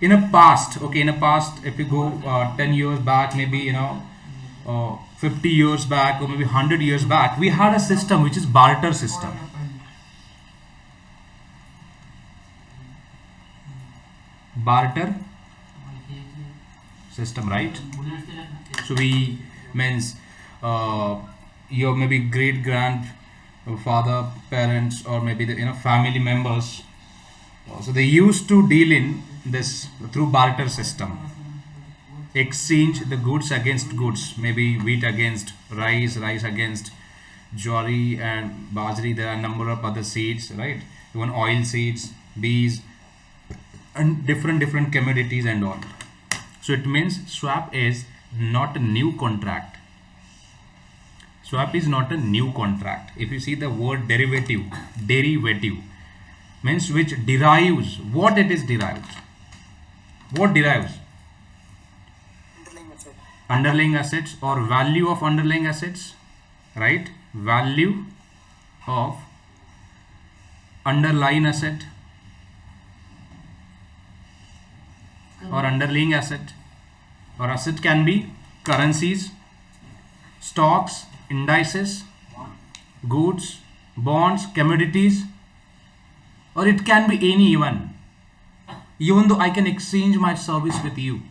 in a past, okay, in a past, if you go 10 years back, maybe 50 years back, or maybe 100 years back, we had a system which is barter system. Barter system, right? So we means your maybe great grandfather, parents, or maybe the family members. So they used to deal in this through barter system, exchange the goods against goods, maybe wheat against rice, rice against jowari and bajri. There are a number of other seeds, right? Even oil seeds, bees, and different commodities and all. So it means swap is not a new contract. Swap is not a new contract. If you see the word derivative means which derives, what it is derives. What derives? Underlying assets or value of underlying assets, right? Value of underlying asset or underlying asset, or asset can be currencies, stocks, indices, goods, bonds, commodities, or it can be any even though I can exchange my service with you.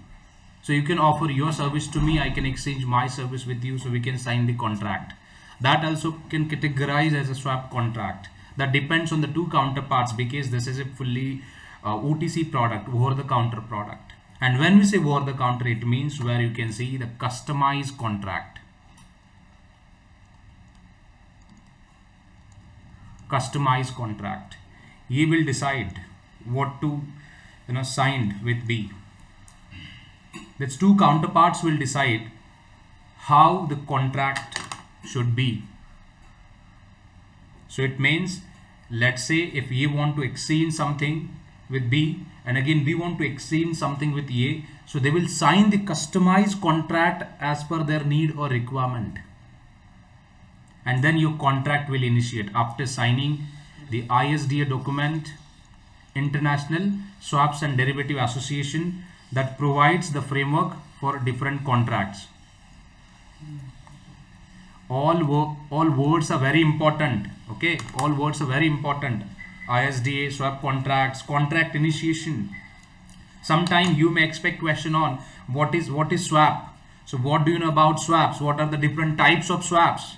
So you can offer your service to me, I can exchange my service with you, so we can sign the contract. That also can categorize as a swap contract. That depends on the two counterparts, because this is a fully OTC product, over the counter product. And when we say over the counter, it means where you can see the customized contract. Customized contract. He will decide what to signed with B. These two counterparts will decide how the contract should be. So it means, let's say if you want to exchange something with B, and again we want to exchange something with A, so they will sign the customized contract as per their need or requirement, and then your contract will initiate after signing the ISDA document, International Swaps and Derivative Association, that provides the framework for different contracts. All words are very important. Okay, all words are very important. ISDA, swap contracts, contract initiation. Sometime you may expect question on what is swap. So what do you know about swaps? What are the different types of swaps?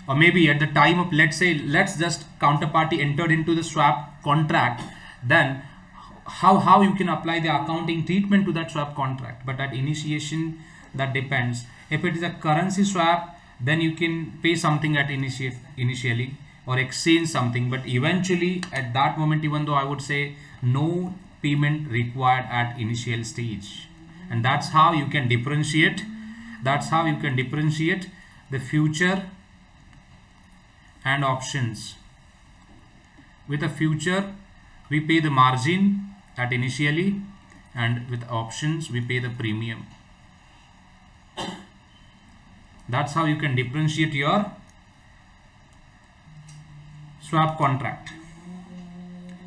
Or maybe at the time of, let's just counterparty entered into the swap contract, then how you can apply the accounting treatment to that swap contract. But at initiation, that depends. If it is a currency swap, then you can pay something at initially or exchange something, but eventually at that moment, even though I would say no payment required at initial stage. And that's how you can differentiate the future and options. With a future, we pay the margin at initially, and with options we pay the premium. That's how you can differentiate your swap contract.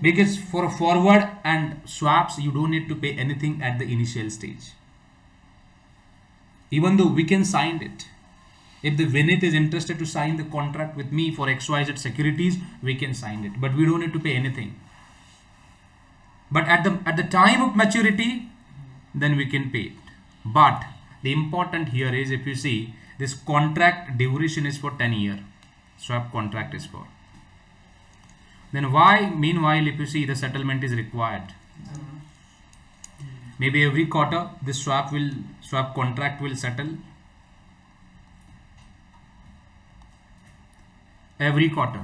Because for forward and swaps, you don't need to pay anything at the initial stage, even though we can sign it. If the Vinith is interested to sign the contract with me for XYZ Securities, we can sign it, but we don't need to pay anything. But at the time of maturity, then we can pay it. But the important here is, if you see, this contract duration is for 10 years. Swap contract is for. Then why, meanwhile, if you see, the settlement is required. Maybe every quarter this swap contract will settle. Every quarter.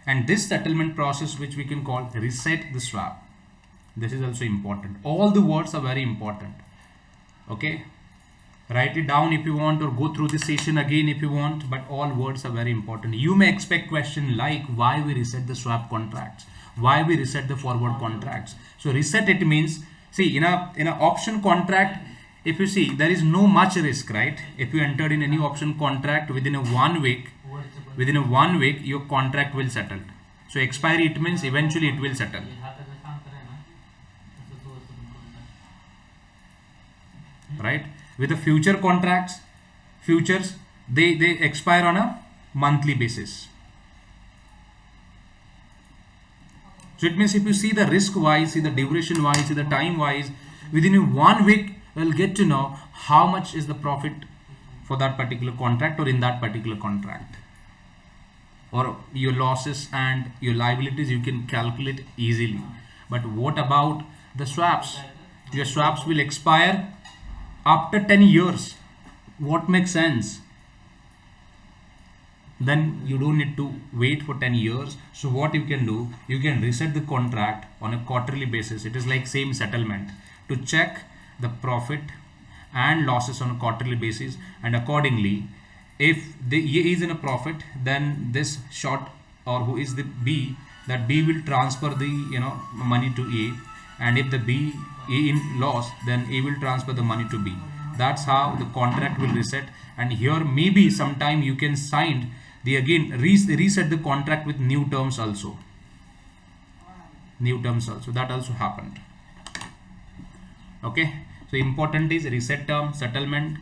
And this settlement process, which we can call reset the swap, this is also important. All the words are very important. Okay, write it down if you want, or go through this session again if you want, but all words are very important. You may expect question like why we reset the swap contracts, why we reset the forward contracts. So reset, it means, see, in a option contract, if you see, there is no much risk, right? If you entered in any option contract within a 1 week, your contract will settle. So So expiry, it means eventually it will settle. Right? With the future contracts, futures, they expire on a monthly basis. So it means if you see the risk wise, see the duration wise, see the time wise, within 1 week you'll get to know how much is the profit for that particular contract or in that particular contract. Or your losses and your liabilities you can calculate easily. But what about the swaps? Your swaps will expire after 10 years. What makes sense? Then you don't need to wait for 10 years. So what you can do, you can reset the contract on a quarterly basis. It is like same settlement to check the profit and losses on a quarterly basis, and accordingly, if the A is in a profit, then this short or who is the B, that B will transfer the money to A, and if the B A in loss, then A will transfer the money to B. That's how the contract will reset. And here maybe sometime you can sign the again reset the contract with new terms also. That also happened. Okay, so important is reset term, settlement,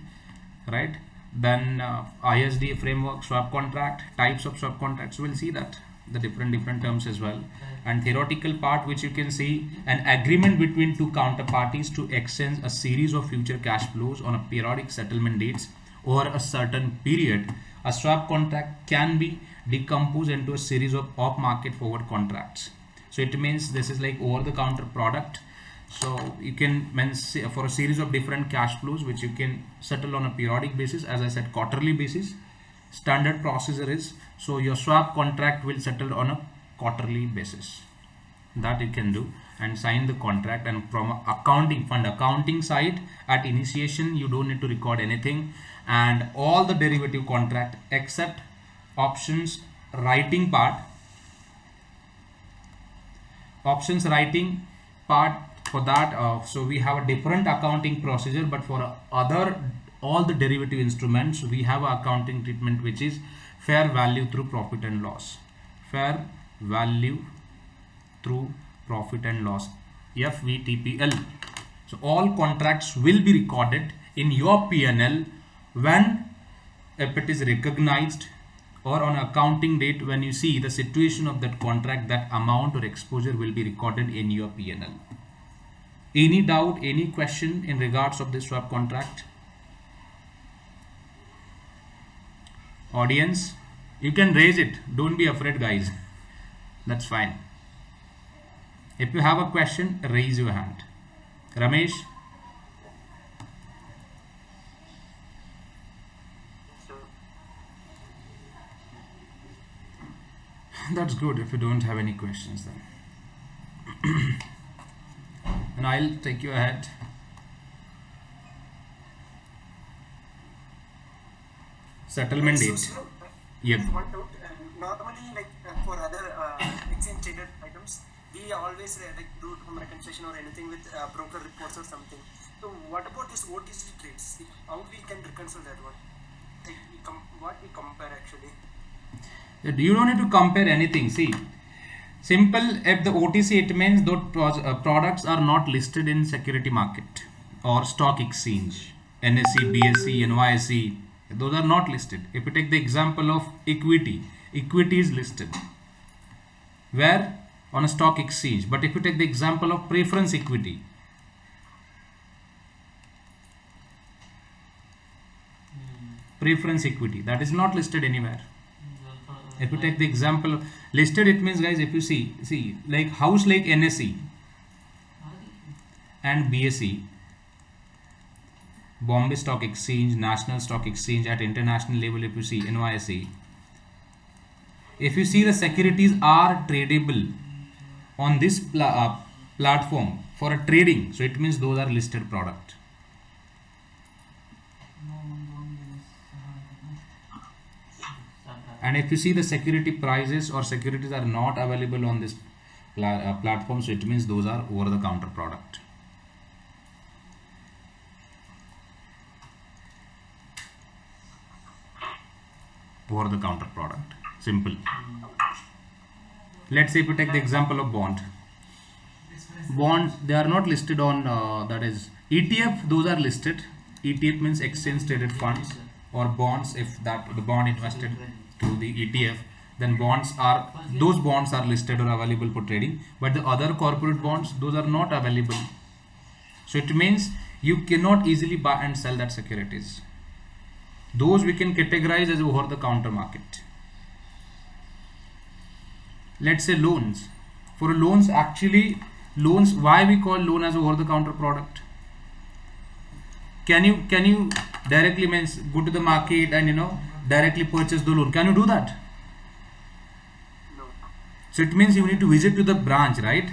right? Then ISD framework, swap contract, types of swap contracts. We'll see that the different terms as well. And theoretical part, which you can see an agreement between two counterparties to exchange a series of future cash flows on a periodic settlement dates over a certain period. A swap contract can be decomposed into a series of off-market forward contracts. So it means this is like over-the-counter product. So you can for a series of different cash flows which you can settle on a periodic basis, as I said, quarterly basis. Standard procedure is, so your swap contract will settle on a quarterly basis. That you can do and sign the contract. And from fund accounting side, at initiation you don't need to record anything, and all the derivative contract except options writing part. For that, so we have a different accounting procedure, but for all the derivative instruments we have a accounting treatment which is fair value through profit and loss. Fair value through profit and loss, FVTPL. So all contracts will be recorded in your P&L when if it is recognized, or on accounting date when you see the situation of that contract, that amount or exposure will be recorded in your P&L. Any doubt, any question in regards of this swap contract? Audience, you can raise it. Don't be afraid, guys. That's fine. If you have a question, raise your hand. Ramesh? That's good if you don't have any questions then. And I'll take you ahead. Settlement date. Yep. Normally, like for other exchange traded items, we always do some reconciliation or anything with broker reports or something. So what about this OTC trades? How we can reconcile that one? Like what we compare actually? You don't need to compare anything. See, simple, if the OTC, it means those products are not listed in security market or stock exchange, NSE, BSE, NYSE, those are not listed. If you take the example of equity is listed. Where? On a stock exchange. But if you take the example of preference equity, that is not listed anywhere. If you take the example listed, it means, guys, if you see like house like NSE and BSE, Bombay Stock Exchange, National Stock Exchange, at international level, if you see NYSE, if you see the securities are tradable on this platform for a trading, so it means those are listed product. And if you see the security prices or securities are not available on this platform, so it means those are over the counter product. Over the counter product. Simple. Let's say if you take the example of bond, they are not listed on that is ETF. Those are listed. ETF means exchange traded funds, or bonds. If that the bond invested through the ETF, then those bonds are listed or available for trading. But the other corporate bonds, those are not available. So it means you cannot easily buy and sell that securities. Those we can categorize as over the counter market. Let's say loans. For loans, actually loans, why we call loan as over the counter product? Can you directly means go to the market and directly purchase the loan? Can you do that? No. So it means you need to visit to the branch, right?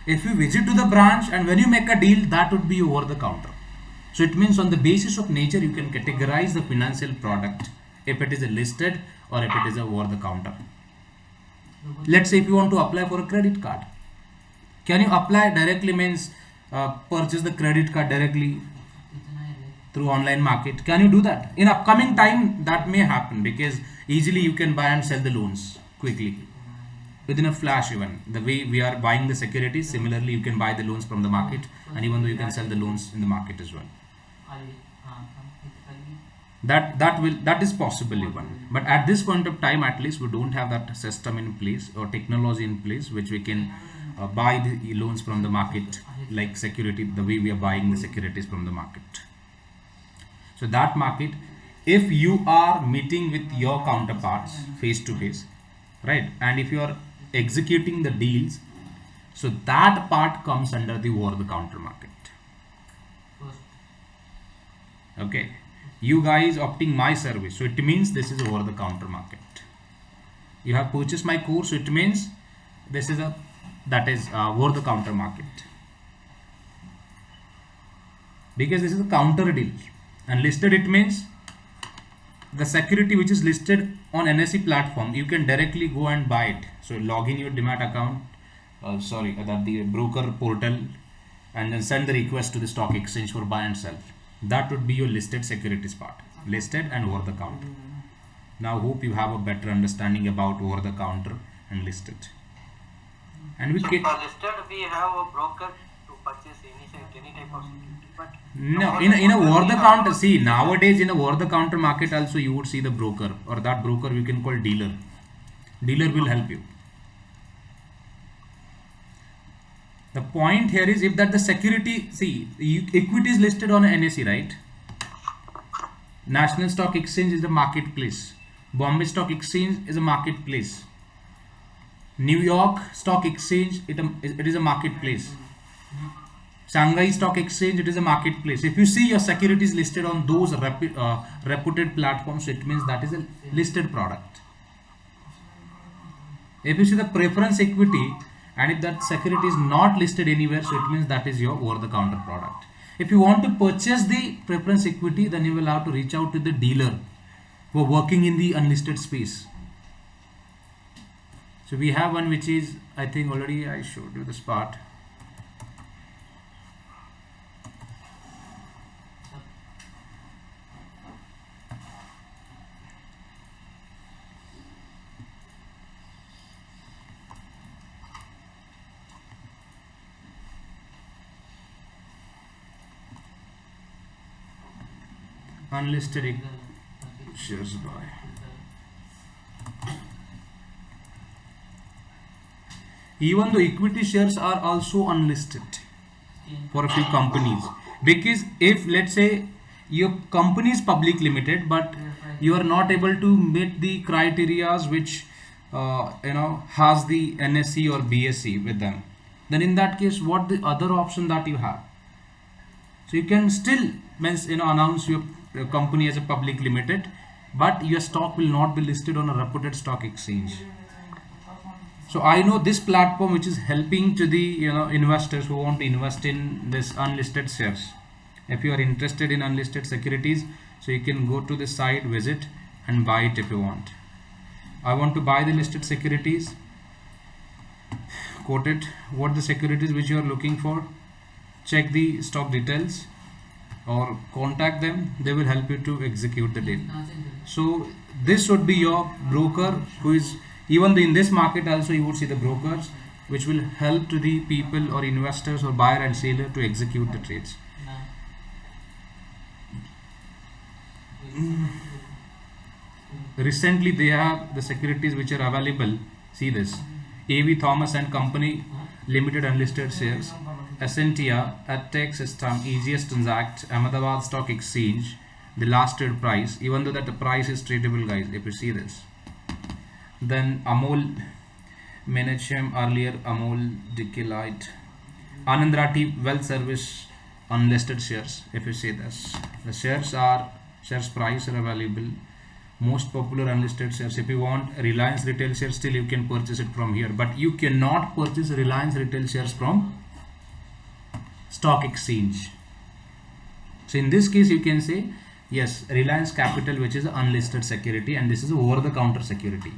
If you visit to the branch and when you make a deal, that would be over the counter. So it means on the basis of nature you can categorize the financial product if it is a listed or if it is a over the counter. Let's say if you want to apply for a credit card, can you apply directly means purchase the credit card directly through online market? Can you do that? In upcoming time that may happen, because easily you can buy and sell the loans quickly within a flash. Even the way we are buying the securities, similarly you can buy the loans from the market, and even though you can sell the loans in the market as well. That is possible even, but at this point of time at least we don't have that system in place or technology in place which we can buy the loans from the market like security, the way we are buying the securities from the market. So that market, if you are meeting with your counterparts face to face, right, and if you are executing the deals, so that part comes under the over the counter market. Okay, you guys opting my service, so it means this is over the counter market. You have purchased my course, so it means this is over the counter market, because this is a counter deal. And listed, it means the security which is listed on NSE platform, you can directly go and buy it. So log in your Demat account, the broker portal, and then send the request to the stock exchange for buy and sell. That would be your listed securities part, listed and over the counter. Now hope you have a better understanding about over the counter and listed. And we get listed, we have a broker to purchase any type of security. But no, in a over the counter, see nowadays in a over the counter market also you would see the broker, or that broker we can call dealer. Dealer will help you. The point here is if that the security, see equity is listed on NSE, right? National Stock Exchange is a marketplace. Bombay Stock Exchange is a marketplace. New York Stock Exchange, it is a marketplace. Shanghai Stock Exchange, it is a marketplace. If you see your securities listed on those reputed platforms, it means that is a listed product. If you see the preference equity, and if that security is not listed anywhere, so it means that is your over the counter product. If you want to purchase the preference equity, then you will have to reach out to the dealer who are working in the unlisted space. So we have one which is, I think already I showed you this part. Unlisted shares buy. Even though equity shares are also unlisted for a few companies, because if let's say your company is public limited but you are not able to meet the criterias which has the NSE or BSE with them, then in that case what the other option that you have? So you can still announce your company as a public limited, but your stock will not be listed on a reputed stock exchange. So I know this platform which is helping to the investors who want to invest in this unlisted shares. If you are interested in unlisted securities, so you can go to the site, visit and buy it if you want. I want to buy the listed securities. Quote it, what the securities which you are looking for. Check the stock details or contact them, they will help you to execute the deal. So this would be your broker who is Even though in this market also you would see the brokers which will help to the people or investors or buyer and seller to execute the trades. Recently they have the securities which are available. See this: AV Thomas and Company Limited unlisted shares, Essentia, Adtech System, Easiest Transact, Ahmedabad Stock Exchange, the last trade price, even though that the price is tradable, guys, if you see this. Then Amol Menachem, earlier Amol Dikilite, Anand Rathi Wealth Service unlisted shares, if you see this. The shares price are available. Most popular unlisted shares. If you want Reliance retail shares, still you can purchase it from here, but you cannot purchase Reliance retail shares from stock exchange. So in this case you can say yes, Reliance Capital, which is an unlisted security, and this is over the counter security.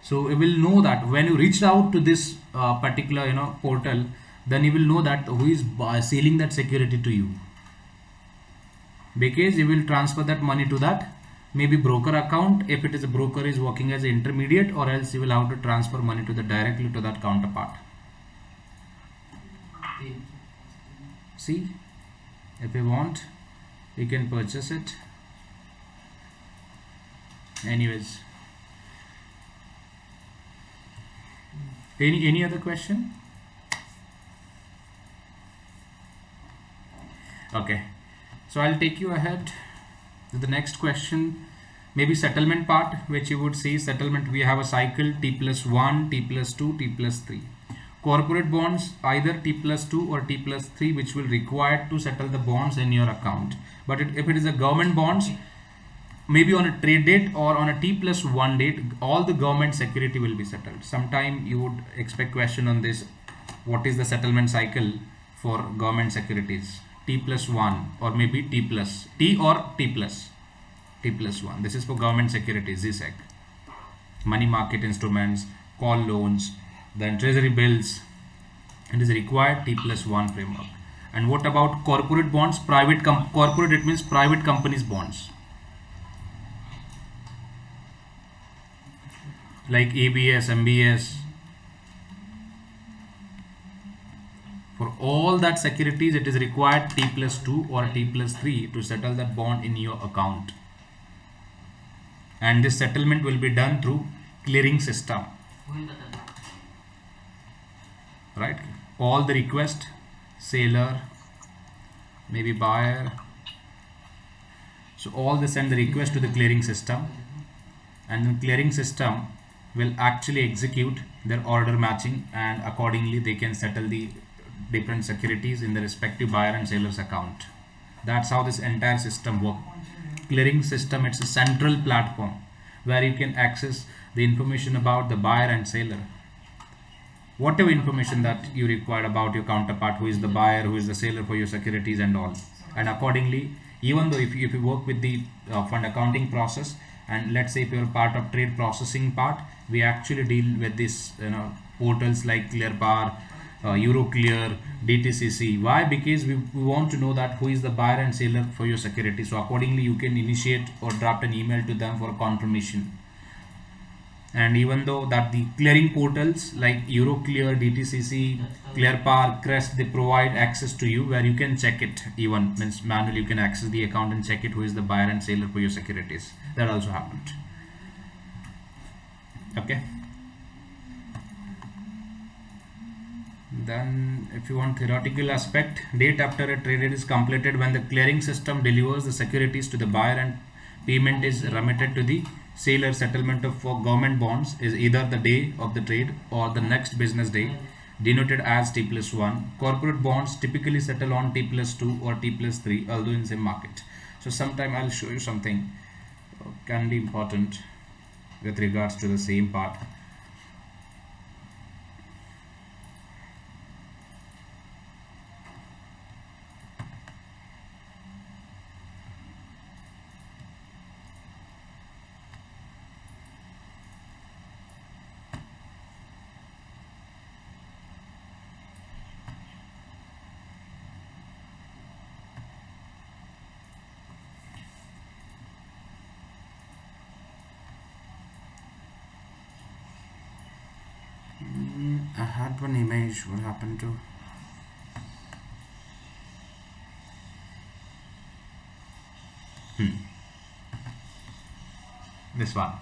So you will know that when you reach out to this particular portal, then you will know that who is selling that security to you, because you will transfer that money to that maybe broker account if it is a broker is working as an intermediate, or else you will have to transfer money to the directly to that counterpart. See, if you want you can purchase it. Anyways, any other question? Okay, so I'll take you ahead to the next question, maybe settlement part, which you would see settlement. We have a cycle T+1, T+2, T+3. Corporate bonds either T+2 or T+3, which will require to settle the bonds in your account. But if it is a government bonds, maybe on a trade date or on a T+1 date, all the government security will be settled. Sometime you would expect question on this: what is the settlement cycle for government securities? T+1 or maybe T or T+1. This is for government securities, ZSEC, money market instruments, call loans, then treasury bills. It is required T+1 framework. And what about corporate bonds? Corporate, it means private companies bonds, like ABS, MBS. For all that securities, it is required T+2 or T+3 to settle that bond in your account. And this settlement will be done through clearing system. Right? All the request, seller, maybe buyer. So all they send the request to the clearing system, and the clearing system will actually execute their order matching, and accordingly they can settle the different securities in the respective buyer and seller's account. That's how this entire system works. Clearing system, it's a central platform where you can access the information about the buyer and seller, whatever information that you require about your counterpart, who is the buyer, who is the seller for your securities and all. And accordingly, even though if you work with the fund accounting process, and let's say if you're part of trade processing part, we actually deal with this portals like ClearPar, Euroclear, DTCC. Why? Because we want to know that who is the buyer and seller for your security. So accordingly you can initiate or draft an email to them for confirmation. And even though that the clearing portals like Euroclear, DTCC, ClearPar, Crest, they provide access to you where you can check it, even means manually you can access the account and check it who is the buyer and seller for your securities. That also happened. Okay. Then if you want theoretical aspect, date after a trade is completed when the clearing system delivers the securities to the buyer and payment is remitted to the seller. Settlement of for government bonds is either the day of the trade or the next business day, denoted as T+1. Corporate bonds typically settle on T+2 or T+3, although in same market. So sometime I'll show you something can be important with regards to the same part. I had one image. What happened to? This one.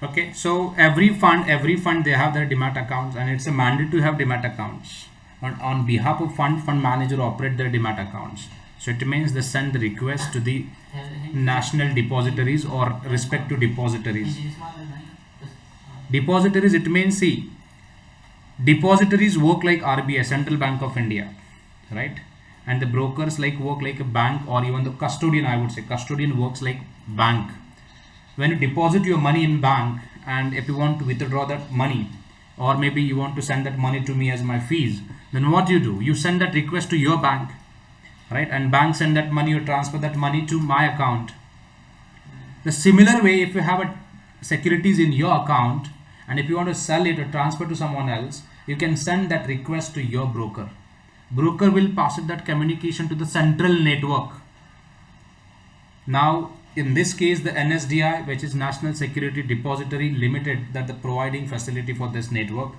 Okay, so every fund they have their demat accounts, and it's a mandate to have demat accounts. On behalf of fund manager operate their demat accounts. So it means they send the request to the national depositories or respective depositories. Depositories, it means, see, depositories work like RBI, Central Bank of India, right? And the brokers work like a bank, or even the custodian, I would say custodian works like bank. When you deposit your money in bank, and if you want to withdraw that money, or maybe you want to send that money to me as my fees, then what you do, you send that request to your bank, right? And bank send that money, you transfer that money to my account. The similar way, if you have a securities in your account, and if you want to sell it or transfer to someone else, you can send that request to your broker. Broker will pass it that communication to the central network. Now in this case, the NSDI, which is National Security Depository Limited, that the providing facility for this network.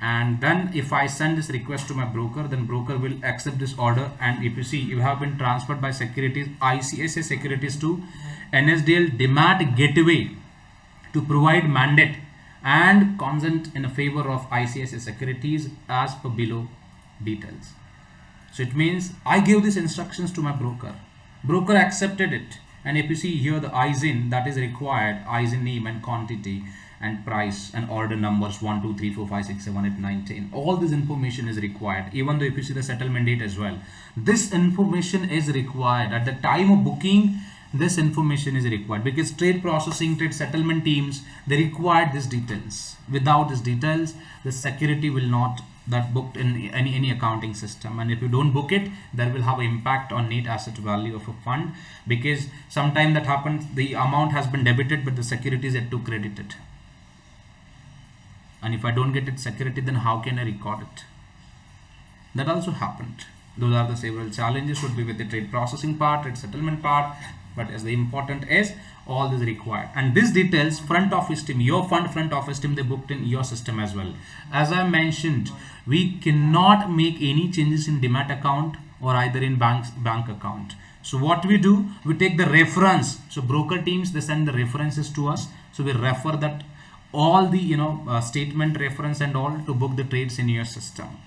And then if I send this request to my broker, then broker will accept this order. And if you see, you have been transferred by Securities, ICICI Securities to NSDL Demat Gateway to provide mandate and consent in favor of ICICI Securities as per below details. So it means I gave these instructions to my broker. Broker accepted it. And if you see here, the ISIN that is required, ISIN name and quantity and price and order numbers 1, 2, 3, 4, 5, 6, 7, 8, 9, 10. All this information is required. Even though if you see the settlement date as well, this information is required at the time of booking. This information is required because trade processing, trade settlement teams, they require these details. Without these details, the security will not that booked in any accounting system, and if you don't book it, that will have an impact on net asset value of a fund, because sometime that happens, the amount has been debited but the security is yet to credit it, and if I don't get it security, then how can I record it? That also happened. Those are the several challenges would be with the trade processing part, trade settlement part, but as the important is all this required. And this details front office team, your fund front office team, they booked in your system as well. As I mentioned, we cannot make any changes in demat account or either in bank account. So what we do, we take the reference. So broker teams, they send the references to us, so we refer that all the statement reference and all to book the trades in your system.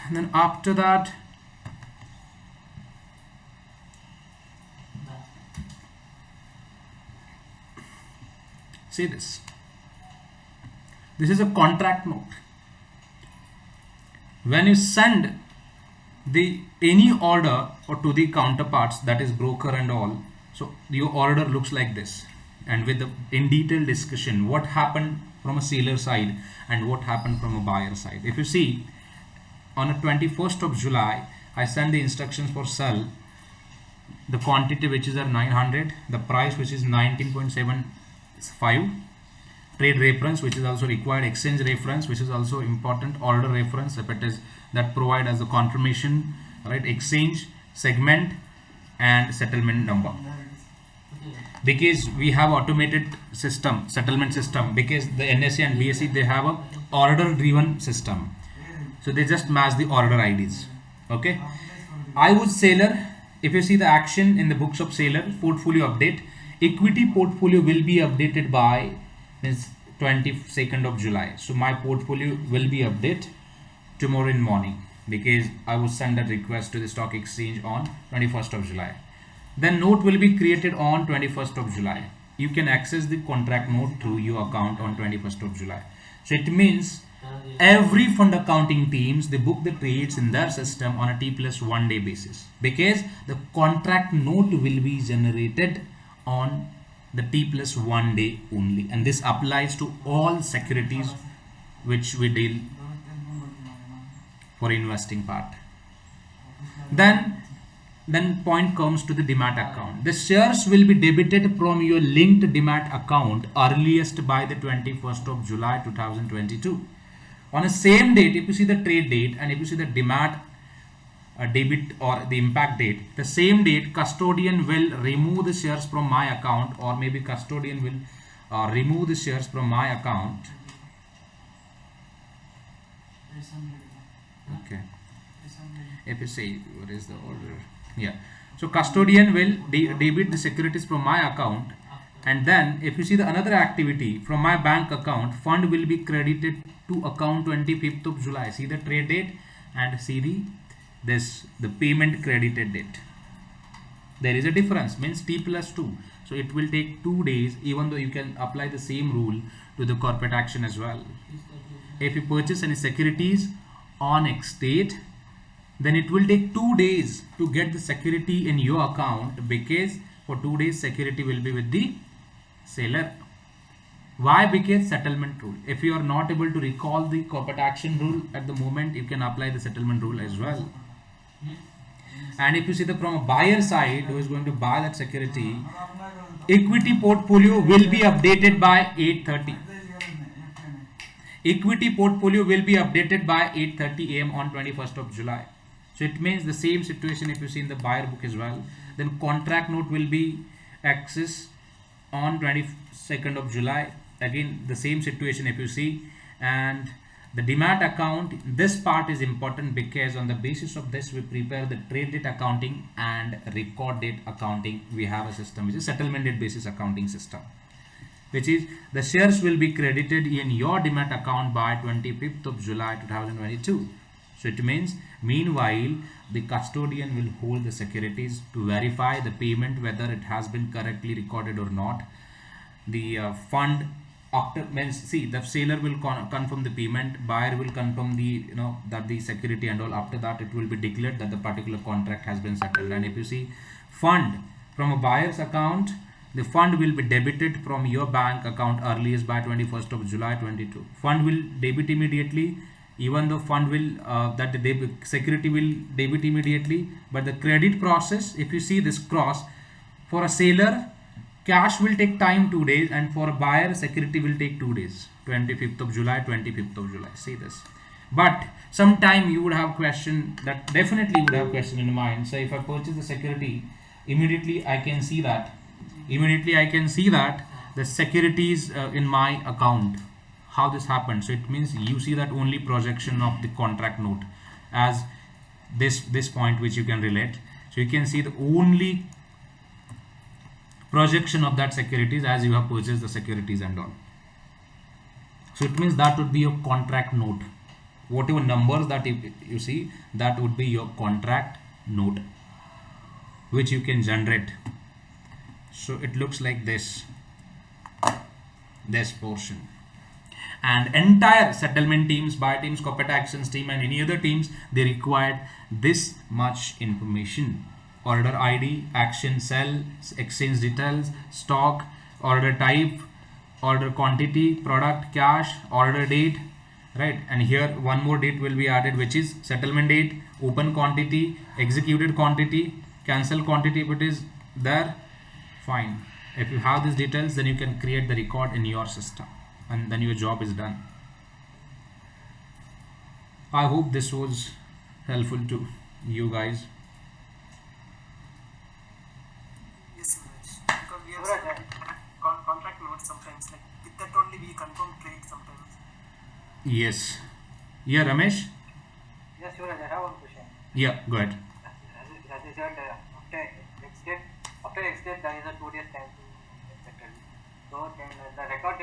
And then after that, see this. This is a contract note. When you send any order or to the counterparts, that is broker and all, so your order looks like this, and with the in detail discussion what happened from a seller side and what happened from a buyer side. If you see, on the 21st of July, I send the instructions for sell, the quantity which is at 900, the price which is 19.75, trade reference which is also required, exchange reference which is also important, order reference if it is that provide as a confirmation, right, exchange, segment and settlement number. Because we have automated system, settlement system, because the NSE and BSE, they have a order driven system, so they just match the order IDs. Okay, I would seller, if you see the action in the books of seller, portfolio update, equity portfolio will be updated by 22nd of July. So my portfolio will be updated tomorrow in morning, because I will send that request to the stock exchange on 21st of July. Then note will be created on 21st of July. You can access the contract note through your account on 21st of July. So it means every fund accounting teams, they book the trades in their system on a T+1 day basis, because the contract note will be generated on the T+1 day only, and this applies to all securities which we deal for investing part. Then point comes to the demat account. The shares will be debited from your linked demat account earliest by the 21st of July 2022. On the same date, if you see the trade date and if you see the demat debit or the impact date, the same date custodian will remove the shares from my account, or maybe custodian will remove the shares from my account. Okay. If you say, what is the order? Yeah. So custodian will debit the securities from my account, and then if you see the another activity from my bank account, fund will be credited to account 25th of July. See the trade date and see the payment credited date. There is a difference, means T+2. So it will take 2 days, even though you can apply the same rule to the corporate action as well. If you purchase any securities on X date, then it will take 2 days to get the security in your account, because for 2 days security will be with the seller. Why? Because settlement rule. If you are not able to recall the corporate action rule at the moment, you can apply the settlement rule as well. And if you see the from a buyer side who is going to buy that security, equity portfolio will be updated by 8:30. Equity portfolio will be updated by 8:30 am on 21st of July. So it means the same situation if you see in the buyer book as well. Then contract note will be accessed on 22nd of July. Again the same situation if you see. And the demat account, this part is important because on the basis of this we prepare the trade date accounting and record date accounting. We have a system which is settlement date basis accounting system, which is the shares will be credited in your demat account by 25th of July 2022. So it means meanwhile the custodian will hold the securities to verify the payment whether it has been correctly recorded or not. The fund after means, see, the seller will confirm the payment, buyer will confirm the that the security and all. After that it will be declared that the particular contract has been settled. And if you see fund from a buyer's account, the fund will be debited from your bank account earliest by 21st of July 22. Fund will debit immediately, even though fund will that the security will debit immediately, but the credit process, if you see this cross, for a seller cash will take time 2 days, and for a buyer security will take 2 days, 25th of July, 25th of July. See this. But sometime you would have question, that definitely would have question in mind. So if I purchase the security, immediately I can see that the securities in my account. How this happened? So it means you see that only projection of the contract note as this point which you can relate. So you can see the only projection of that securities as you have purchased the securities and all. So it means that would be your contract note. Whatever numbers that you see, that would be your contract note, which you can generate. So it looks like this portion. And entire settlement teams, buyer teams, corporate actions team, and any other teams, they required this much information: order ID, action cell, exchange details, stock, order type, order quantity, product, cash, order date, right? And here one more date will be added, which is settlement date, open quantity, executed quantity, cancel quantity if it is there. Fine. If you have these details, then you can create the record in your system, and then your job is done. I hope this was helpful to you guys. Yes, because we have contract notes sometimes, like with that only we confirm trade sometimes. Yes. Yeah, Ramesh? Yes, Suraj, I have one question. Yeah, go ahead. As you said, after X date, there is a 2 days time to settle. So then the record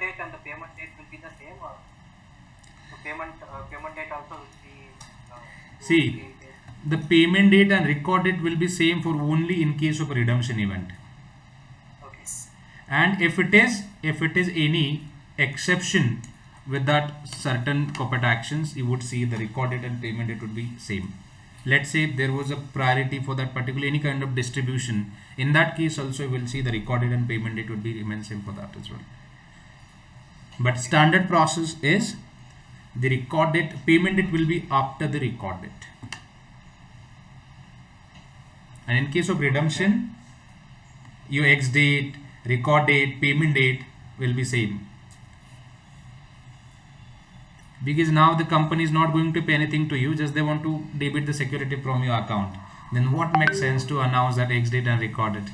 date and the payment date will be the same, or the payment date also will be. See, the payment date and record date will be same for only in case of a redemption event. Okay. And if it is any exception with that certain corporate actions, you would see the record date and payment date would be same. Let's say if there was a priority for that particular any kind of distribution, in that case also you will see the record date and payment date would be remain same for that as well. But standard process is the record date, payment date will be after the record date. And in case of redemption, your X date, record date, payment date will be same. because now the company is not going to pay anything to you, just they want to debit the security from your account. Then what makes sense to announce that X date and record it?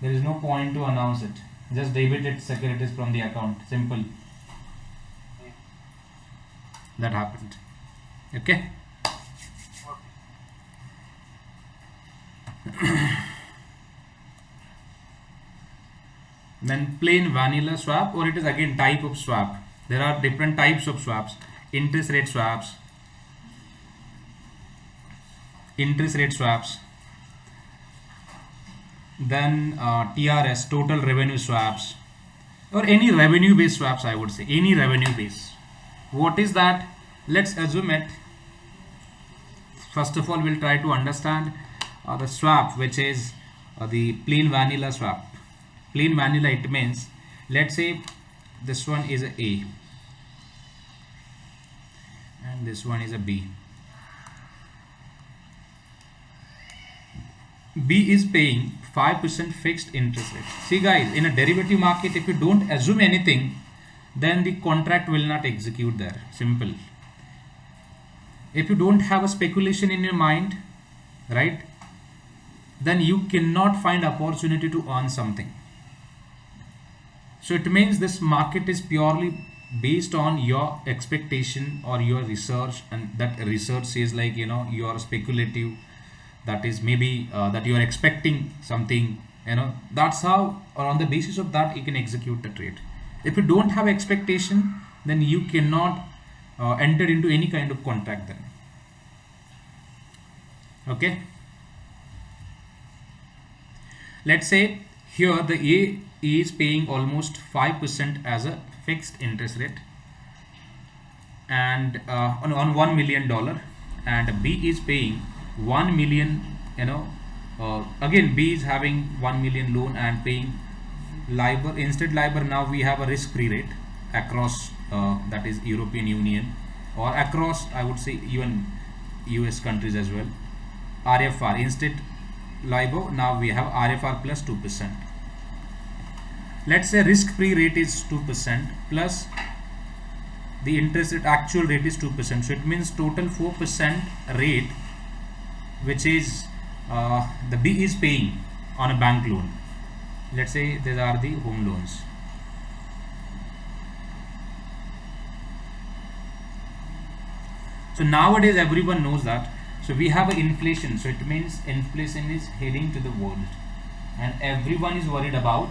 There is no point to announce it. Just debit it securities from the account. Simple. That happened. Okay. Then plain vanilla swap, or it is again type of swap. There are different types of swaps. Interest rate swaps, then TRS, total revenue swaps, or any revenue based swaps, I would say any revenue base. What is that? Let's assume it. First of all, we'll try to understand the swap, which is the plain vanilla swap. Plain vanilla, it means, let's say this one is a A and this one is a B. B is paying 5% fixed interest rate. See guys, in a derivative market, if you don't assume anything, then the contract will not execute there. Simple. If you don't have a speculation in your mind, right, then you cannot find opportunity to earn something. So it means this market is purely based on your expectation or your research, and that research says like, you know, you are speculative, that is maybe that you are expecting something, you know, that's how, or on the basis of that you can execute the trade. If you don't have expectation, then you cannot enter into any kind of contract then. Okay, let's say here the A is paying almost 5% as a fixed interest rate, and on $1 million, and B is paying 1 million, you know, again B is having 1 million loan and paying LIBOR. Instead LIBOR, now we have a risk-free rate across that is European Union, or across, I would say, even US countries as well. RFR, instead LIBOR, now we have RFR plus 2%. Let's say risk-free rate is 2% plus the interest rate, actual rate is 2%. So it means total 4% rate, which is the B is paying on a bank loan. Let's say these are the home loans. So nowadays everyone knows that. So we have an inflation. So it means inflation is heading to the world, and everyone is worried about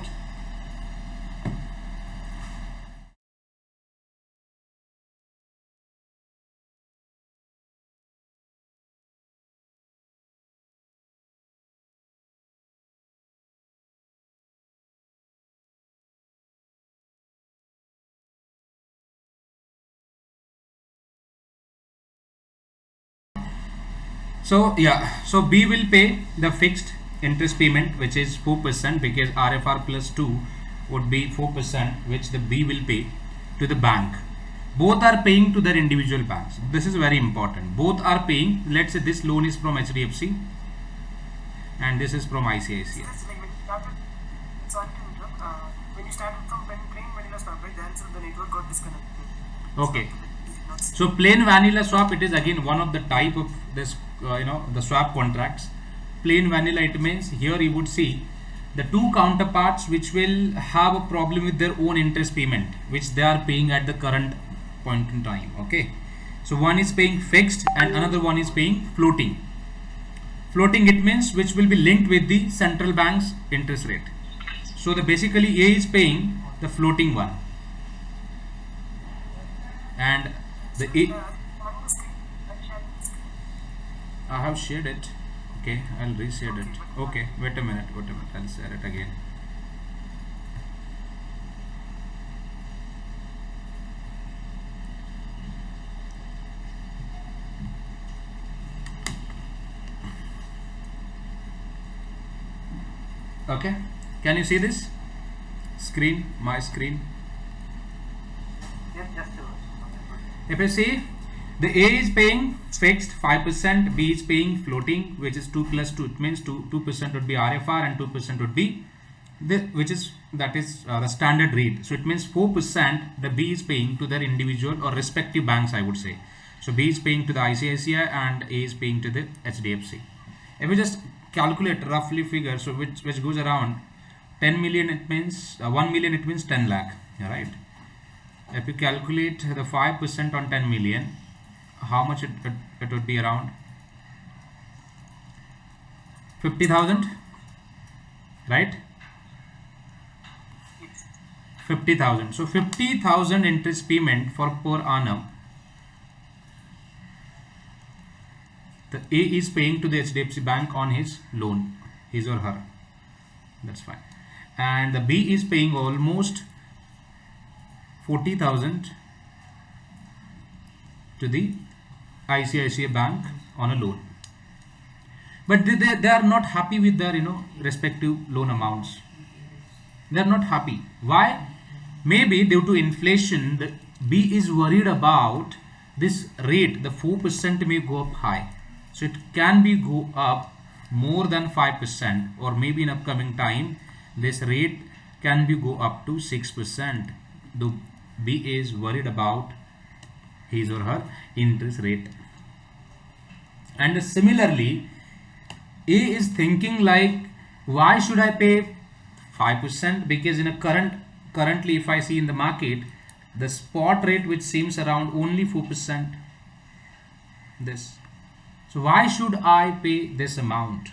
so yeah, so B will pay the fixed interest payment, which is 4%, because RFR plus 2 would be 4%, which the B will pay to the bank. Both are paying to their individual banks. This is very important. Both are paying. Let's say this loan is from HDFC and this is from ICICI. Yes, like when you started, sorry to interrupt, when you started from plain vanilla swap, right, then the network got disconnected. Okay. So plain vanilla swap, it is again one of the type of this, you know, the swap contracts. Plain vanilla, it means here you would see the two counterparts which will have a problem with their own interest payment, which they are paying at the current point in time. Okay, so one is paying fixed and another one is paying floating. Floating, it means which will be linked with the central bank's interest rate. So the basically A is paying the floating one, and the A, I have shared it. Okay, I'll reshare it. Okay, wait a minute, I'll share it again. Okay, can you see this screen, my screen? Yes, just If you see, the A is paying fixed 5%, B is paying floating, which is 2 plus 2. It means 2% would be RFR and 2% would be which is that is the standard rate. So it means 4% the B is paying to their individual or respective banks, I would say. So B is paying to the ICICI and A is paying to the HDFC. If we just calculate roughly figure, so which goes around 10 million, it means 1 million, it means 10 lakh, right? If you calculate the 5% on 10 million, how much it would be? Around 50,000, right? 50,000. So 50,000 interest payment for per annum. The A is paying to the HDFC Bank on his loan, his or her. That's fine. And the B is paying almost 40,000 to the ICICI Bank on a loan. But they are not happy with their respective loan amounts. They are not happy. Why? Maybe due to inflation, the B is worried about this rate. The 4% may go up high. So it can be go up more than 5%, or maybe in upcoming time this rate can be go up to 6%. The B is worried about his or her interest rate. And similarly, A is thinking like, why should I pay 5%? Because in a currently if I see in the market, the spot rate which seems around only 4%. This. So why should I pay this amount?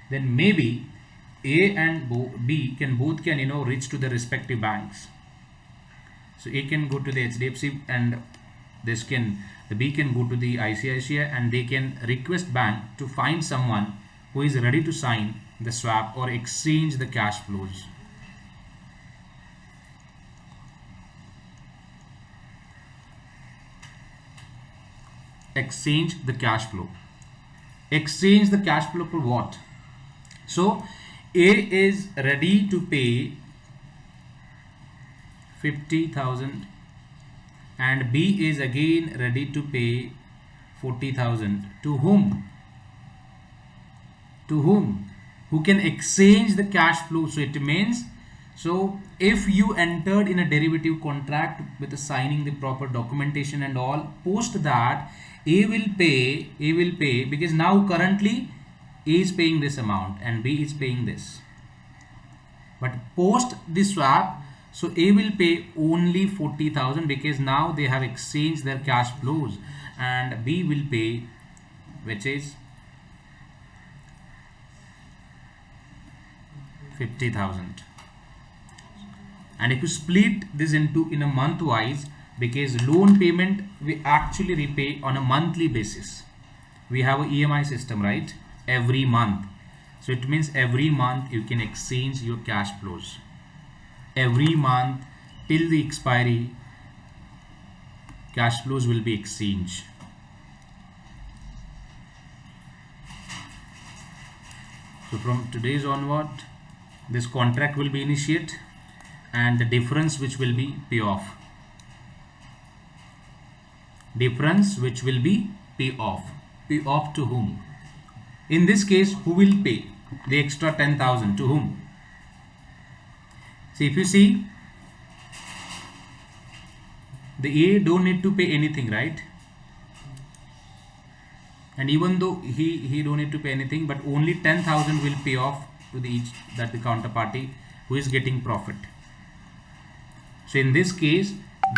Then maybe A and B can both reach to the respective banks. So A can go to the HDFC and the B can go to the ICICI, and they can request bank to find someone who is ready to sign the swap or exchange the cash flows. Exchange the cash flow. Exchange the cash flow for what? So A is ready to pay 50,000 and B is again ready to pay 40,000. To whom? To whom? Who can exchange the cash flow? So it means, so if you entered in a derivative contract with the signing the proper documentation and all, post that A will pay because now currently A is paying this amount and B is paying this. But post the swap, so A will pay only 40,000 because now they have exchanged their cash flows, and B will pay, which is 50,000. And if you split this into in a month wise, because loan payment we actually repay on a monthly basis, we have a EMI system, right? Every month. So it means every month you can exchange your cash flows. Every month till the expiry, cash flows will be exchanged. So from today's onward, this contract will be initiated, and the difference which will be pay off. Difference which will be pay off. Pay off to whom? In this case, who will pay the extra 10,000? To whom? See, if you see, the A don't need to pay anything, right? And even though he don't need to pay anything, but only 10,000 will pay off to the counterparty who is getting profit. So in this case,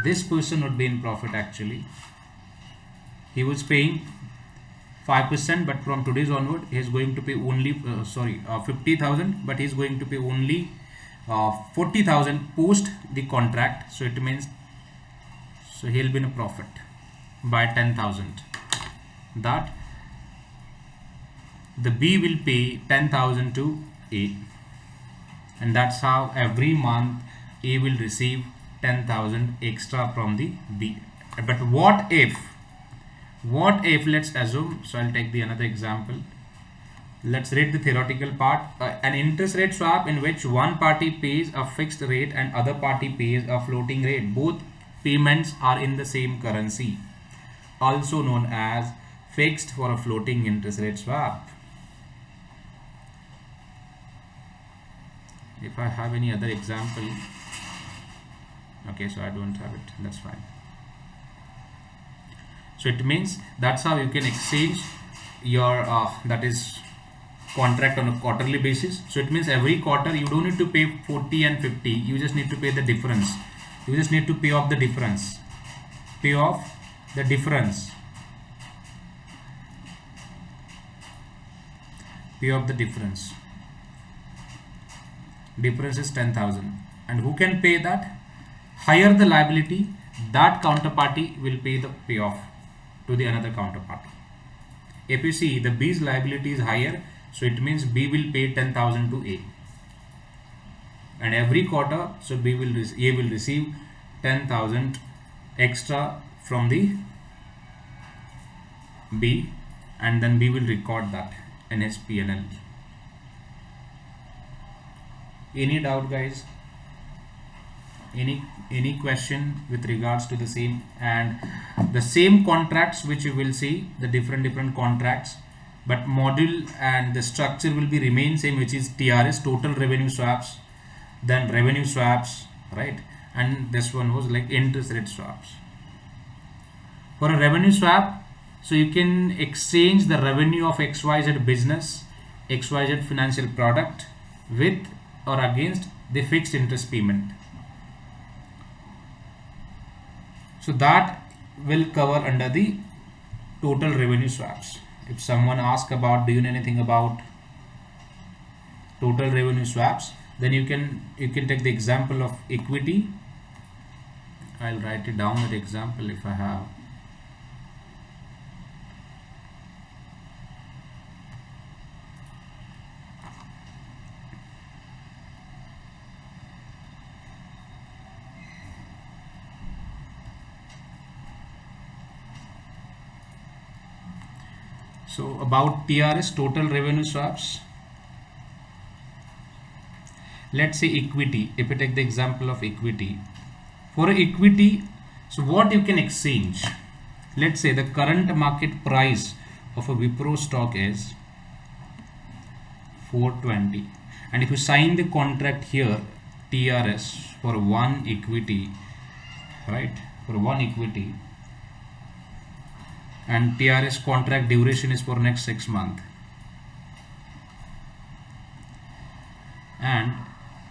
this person would be in profit actually. He was paying 5%, but from today's onward he is going to pay only 50,000, but he is going to pay only 40,000 post the contract. So it means, so he'll be in a profit by 10,000. That the B will pay 10,000 to A, and that's how every month A will receive 10,000 extra from the B. But what if let's assume, so I'll take the another example. Let's read the theoretical part. An interest rate swap in which one party pays a fixed rate and other party pays a floating rate. Both payments are in the same currency, also known as fixed for a floating interest rate swap. if I have any other example. Okay, so I don't have it, that's fine. So it means that's how you can exchange your that is contract on a quarterly basis. So it means every quarter you don't need to pay 40 and 50, you just need to pay the difference. You just need to pay off the difference. Pay off the difference. Pay off the difference. Difference is 10,000. And who can pay that? Higher the liability, that counterparty will pay the payoff to the another counterparty. If you see the B's liability is higher, so it means B will pay 10,000 to A. And every quarter, so A will receive 10,000 extra from the B, and then B will record that in his P&L. Any doubt, guys? Any question with regards to the same? And the same contracts which you will see, the different contracts, but module and the structure will be remain same, which is TRS, total revenue swaps, then revenue swaps, right? And this one was like interest rate swaps. For a revenue swap, so you can exchange the revenue of XYZ business, XYZ financial product with or against the fixed interest payment. So that will cover under the total revenue swaps. If someone asks about, do you know anything about total revenue swaps, then you can take the example of equity. I'll write it down, that example if I have. So about TRS, total revenue swaps, let's say equity. If I take the example of equity, for equity, so what you can exchange, let's say the current market price of a Wipro stock is 420, and if you sign the contract here, TRS for one equity, right, for one equity, and TRS contract duration is for next 6 months, and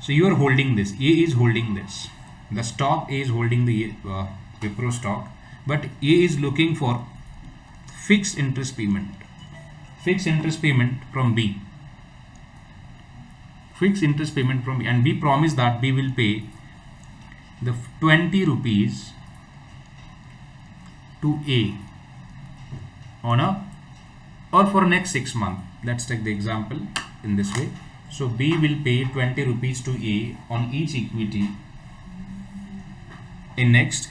so you are holding this, A is holding this, the stock A is holding the Wipro stock, but A is looking for fixed interest payment from B, fixed interest payment from B, and B promised that B will pay the 20 rupees to A on a, or for next 6 months. Let's take the example in this way. So B will pay 20 rupees to A on each equity in next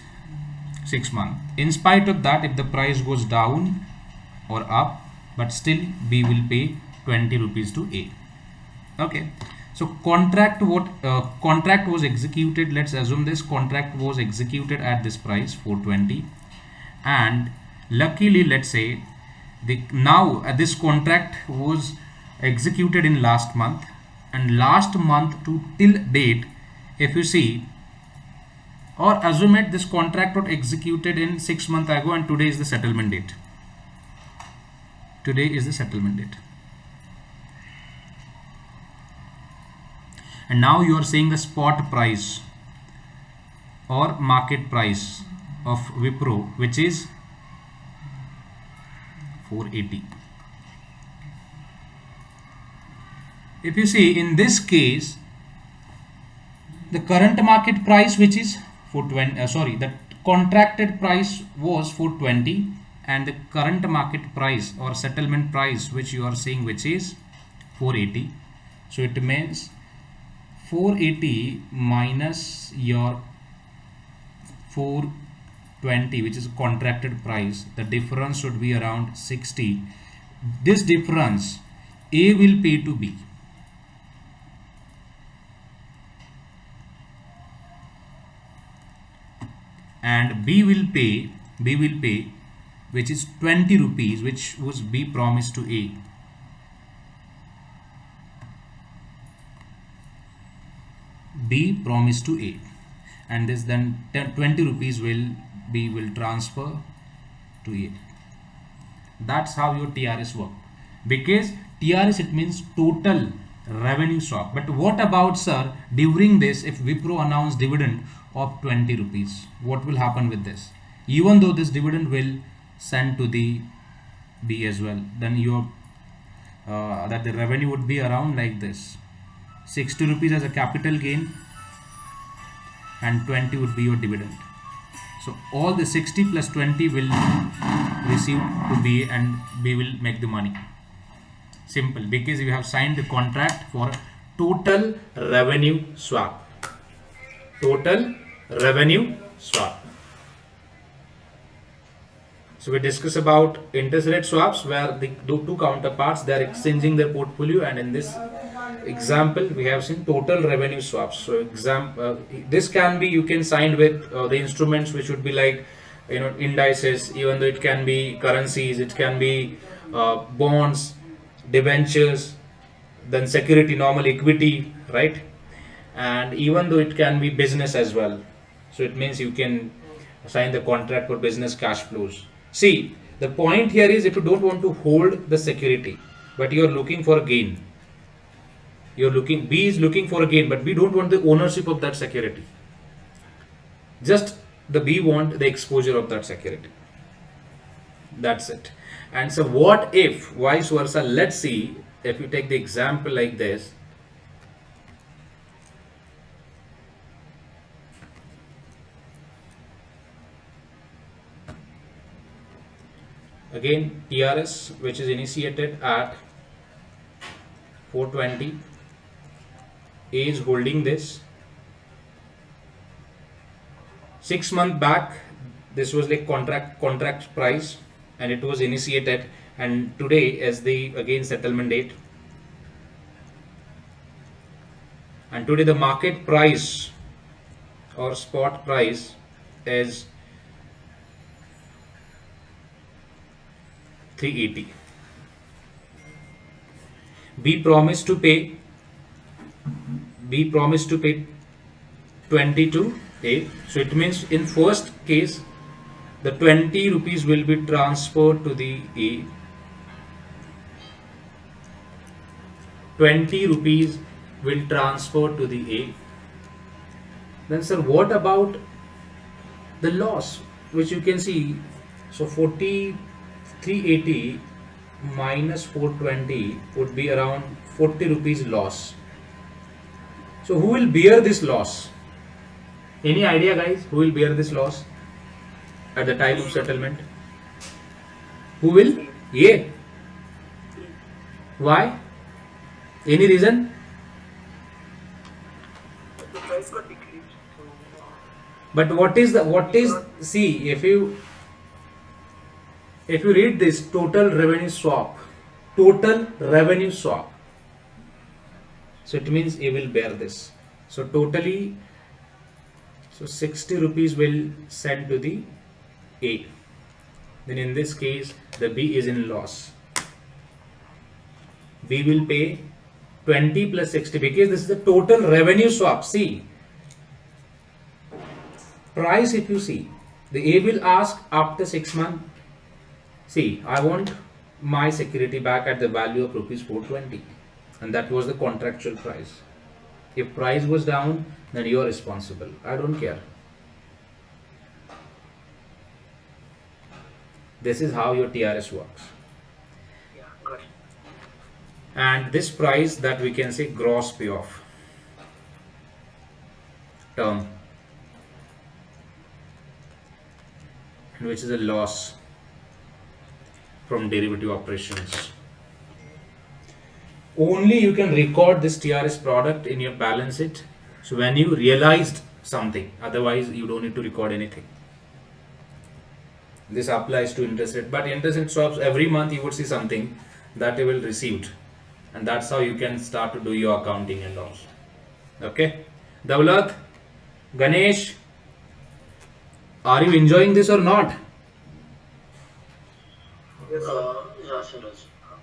6 months. In spite of that, if the price goes down or up, but still B will pay 20 rupees to A. Okay, so contract was executed. Let's assume this contract was executed at this price 420, and luckily, let's say this contract was executed in last month, and last month to till date, if you see, or assume it, this contract was executed in 6 months ago, and today is the settlement date. Today is the settlement date, and now you are saying the spot price or market price of Wipro, which is 480. If you see, in this case, the current market price, which is 420, the contracted price was 420, and the current market price or settlement price, which you are saying, which is 480. So it means 480 minus your 420, which is contracted price, the difference should be around 60. This difference A will pay to B, and B will pay, which is 20 rupees, which was B promised to A. B promised to A, and this then 20 rupees will transfer to A. That's how your TRS work. Because TRS, it means total revenue swap. But what about, sir, during this, if Wipro announce dividend of 20 rupees, what will happen with this? Even though this dividend will send to the B as well, then your that the revenue would be around like this: 60 rupees as a capital gain and 20 would be your dividend. So all the 60 plus 20 will receive to B, and B will make the money. Simple, because you have signed the contract for total revenue swap. Total revenue swap. So we discuss about interest rate swaps, where the two counterparts, they are exchanging their portfolio, and in this example we have seen total revenue swaps. So this can be, you can sign with the instruments which would be like, indices, even though it can be currencies, it can be bonds, debentures, then security, normal equity, right? And even though it can be business as well. So it means you can sign the contract for business cash flows. See, the point here is, if you don't want to hold the security, but you are looking for a gain, B is looking for a gain, but we don't want the ownership of that security. Just the B want the exposure of that security. That's it. And so what if vice versa? Let's see, if you take the example like this. Again, TRS, which is initiated at 420, A is holding this. 6 months back, this was like contract price, and it was initiated, and today as the again settlement date, and today the market price or spot price is 380. B promised to pay 20 to A. So it means in first case, the 20 rupees will be transferred to the A. 20 rupees will transfer to the A. Then, sir, what about the loss, which you can see? So 380 minus 420 would be around 40 rupees loss. So who will bear this loss? Any idea, guys? Who will bear this loss at the time of settlement? Who will? Yeah. Why? Any reason? The price got decreased. But see, if you read this total revenue swap, so it means A will bear this. So totally, so 60 rupees will send to the A. Then in this case, the B is in loss. B will pay 20 plus 60, because this is the total revenue swap. See, price, if you see, the A will ask after 6 months, see, I want my security back at the value of rupees 420, and that was the contractual price. If price was down, then you are responsible. I don't care. This is how your TRS works. Yeah, got it. And this price, that we can say gross payoff term, which is a loss from derivative operations. Only you can record this TRS product in your balance sheet, so when you realized something, otherwise you don't need to record anything. This applies to interest rate, but interest rate swaps, every month you would see something that you will receive, and that's how you can start to do your accounting and all. Okay, Dawlat, Ganesh, are you enjoying this or not? Yeah, Suraj.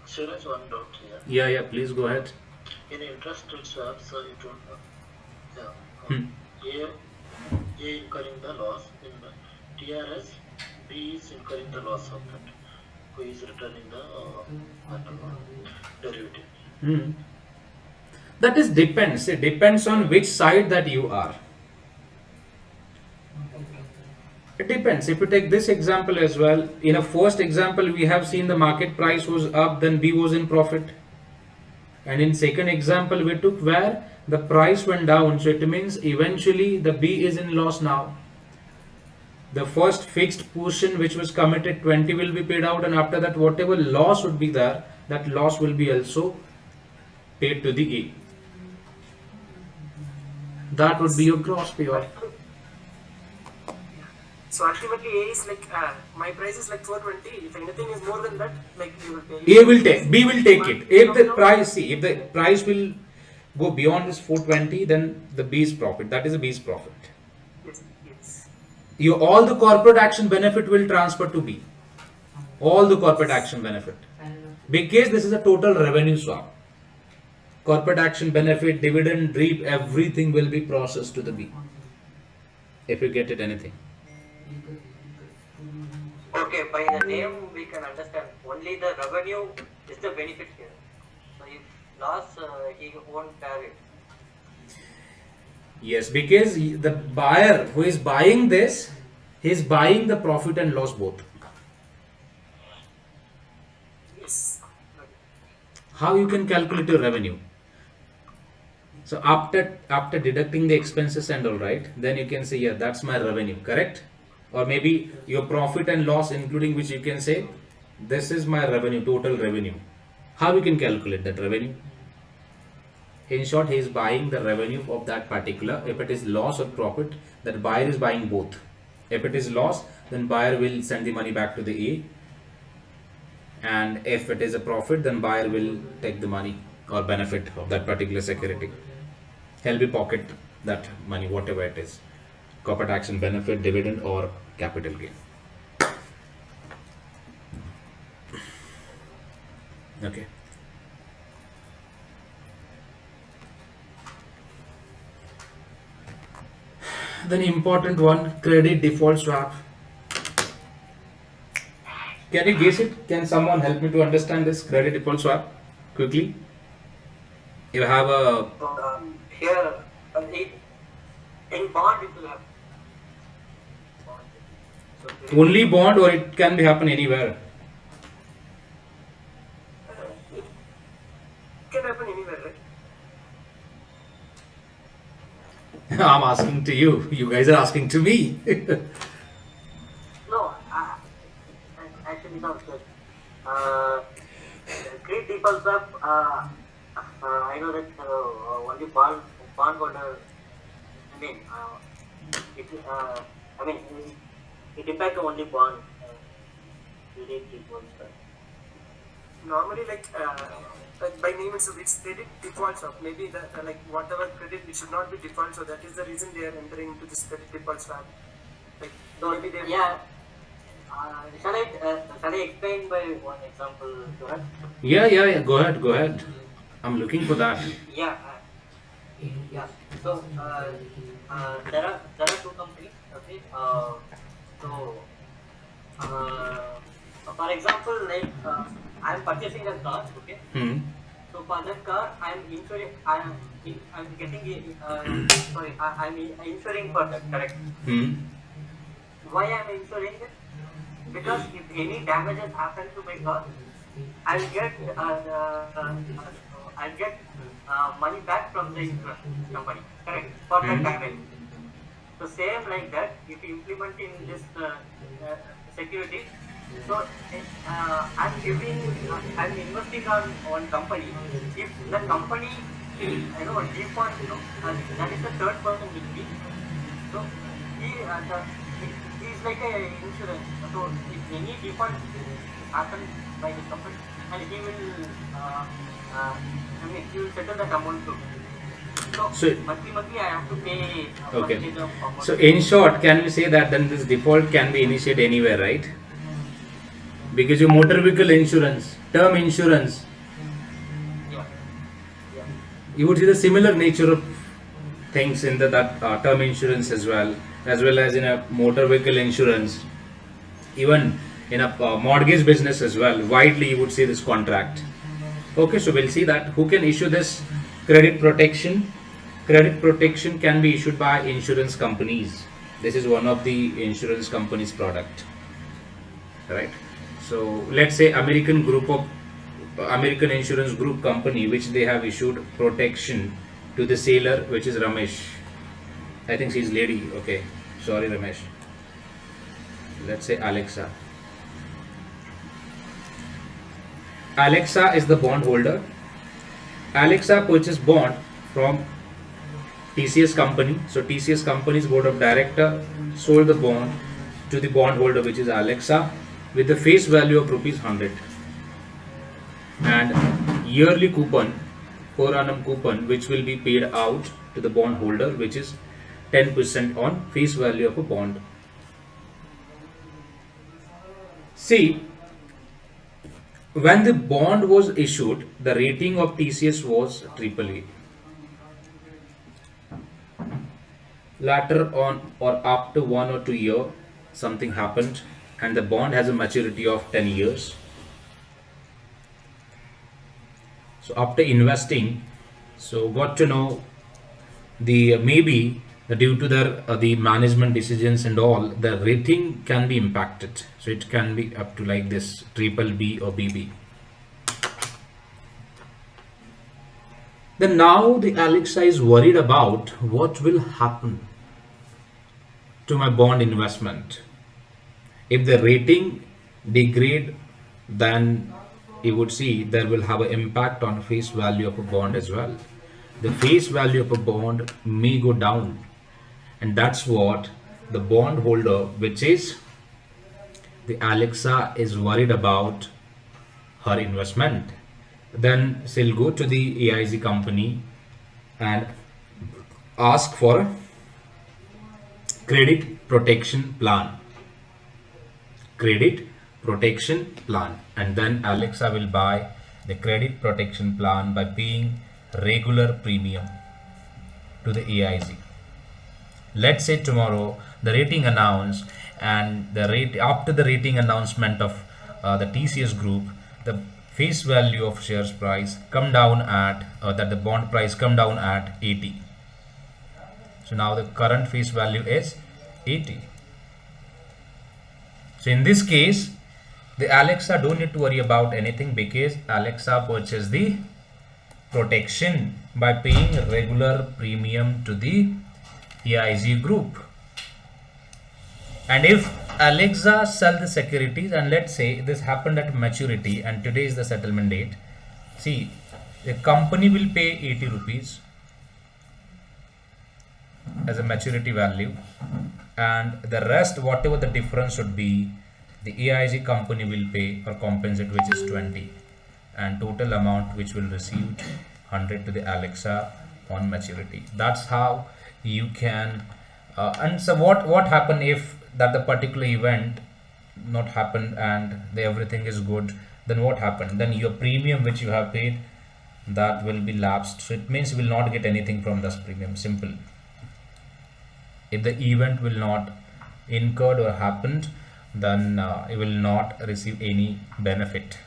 Suraj, one doubt here. Yeah, please go ahead. In interest rate swaps, Yeah. Hmm. A incurring the loss in the TRS, B is incurring the loss of that. Who is returning the that, derivative? Hmm. That is depends. It depends on which side that you are. It depends. If you take this example as well, in a first example, we have seen the market price was up, then B was in profit. And in second example, we took where the price went down. So it means eventually the B is in loss now. The first fixed portion which was committed 20 will be paid out, and after that whatever loss would be there, that loss will be also paid to the A. That would be your gross payoff. So ultimately, A is like my price is like 420. If anything is more than that, like you will pay. A will take, B will take it. If the price, see, if the price will go beyond this 420, then the B's profit. That is the B's profit. Yes. You all the corporate action benefit will transfer to B. All the corporate action benefit, because this is a total revenue swap. Corporate action benefit, dividend, REIT, everything will be processed to the B. If you get it, anything. Okay, by the name we can understand only the revenue is the benefit here. So if loss, he won't bear it. Yes, because the buyer who is buying this, he is buying the profit and loss both. Yes. How you can calculate your revenue? So after deducting the expenses and all, right, then you can say, yeah, that's my revenue, correct? Or maybe your profit and loss, including which you can say, this is my revenue, total revenue. How we can calculate that revenue? In short, he is buying the revenue of that particular. If it is loss or profit, that buyer is buying both. If it is loss, then buyer will send the money back to the A. And if it is a profit, then buyer will take the money or benefit of that particular security. He'll be pocket that money, whatever it is. Corporate action benefit, dividend, or capital gain. Okay. Then important one, credit default swap. Can you guess it? Can someone help me to understand this credit default swap quickly? You have a So here, in bond it will happen. So only bond, or it can be happen anywhere. It can happen anywhere, right? I'm asking to you. You guys are asking to me. no, actually not good. Great default swap. I know that only bondholder. I mean, it impacts only bond. Great default swap. Normally, like by name itself, it's credit default swap. Maybe the like whatever credit, it should not be default. So that is the reason they are entering into this credit default swap. Like So maybe they yeah. Shall I explain by one example to her? Yeah. Go ahead. I'm looking for that. Yeah. Yeah. So there are two companies. Okay. So for example, like I am purchasing a car. Okay. Hmm. So for that car, I am insuring. I'm getting. Sorry, I'm insuring for that. Correct. Hmm. Why I am insuring it? Because if any damages happen to my car, I'll get money back from the insurance company, correct? For that damage. So same like that, if you implement in this security, so I'm investing on one company. If the company, default, that is the third person will be. So he is like a insurance. So if any default happens by the company, and he will he will settle that amount too. So monthly I have to pay Okay. percentage of amount. So in short, can we say that then this default can be initiated anywhere, right? Because your motor vehicle insurance, term insurance, Yeah. you would see the similar nature of things in that term insurance as well as in a motor vehicle insurance, even in a mortgage business as well. Widely, you would see this contract. Okay, so we'll see that who can issue this credit protection. Credit protection can be issued by insurance companies. This is one of the insurance companies' product, right? So let's say American Insurance Group company, which they have issued protection to the sailor, which is Ramesh. I think she's lady. Okay, sorry Ramesh. Let's say Alexa. Alexa is the bond holder. Alexa purchased bond from TCS company. So TCS company's board of director sold the bond to the bond holder, which is Alexa, with the face value of rupees 100 and yearly coupon, per annum coupon, which will be paid out to the bond holder, which is 10% on face value of a bond. See, when the bond was issued, the rating of TCS was AAA. Later on or after 1 or 2 years, something happened and the bond has a maturity of 10 years. So after investing, so got to know the maybe due to the management decisions and all, the rating can be impacted. So it can be up to like this triple B or BB. Then now the Alexa is worried about what will happen to my bond investment. If the rating degrade, then you would see there will have an impact on face value of a bond as well. The face value of a bond may go down, and that's what the bond holder, which is the Alexa, is worried about her investment. Then she'll go to the AIG company and ask for a credit protection plan. Credit protection plan, and then Alexa will buy the credit protection plan by paying regular premium to the AIG. Let's say tomorrow the rating announced, and the rate after the rating announcement of the TCS group, the face value of shares price come down at that the bond price come down at 80. So now the current face value is 80. So in this case, the Alexa don't need to worry about anything, because Alexa purchased the protection by paying regular premium to the AIG group. And if Alexa sell the securities, and let's say this happened at maturity and today is the settlement date, see, the company will pay 80 rupees as a maturity value, and the rest, whatever the difference would be, the AIG company will pay or compensate, which is 20, and total amount which will receive 100 to the Alexa on maturity. That's how you can and so what happen if that the particular event not happened and everything is good, then what happened? Then your premium which you have paid, that will be lapsed. So it means you will not get anything from this premium. Simple. If the event will not incurred or happened, then you will not receive any benefit.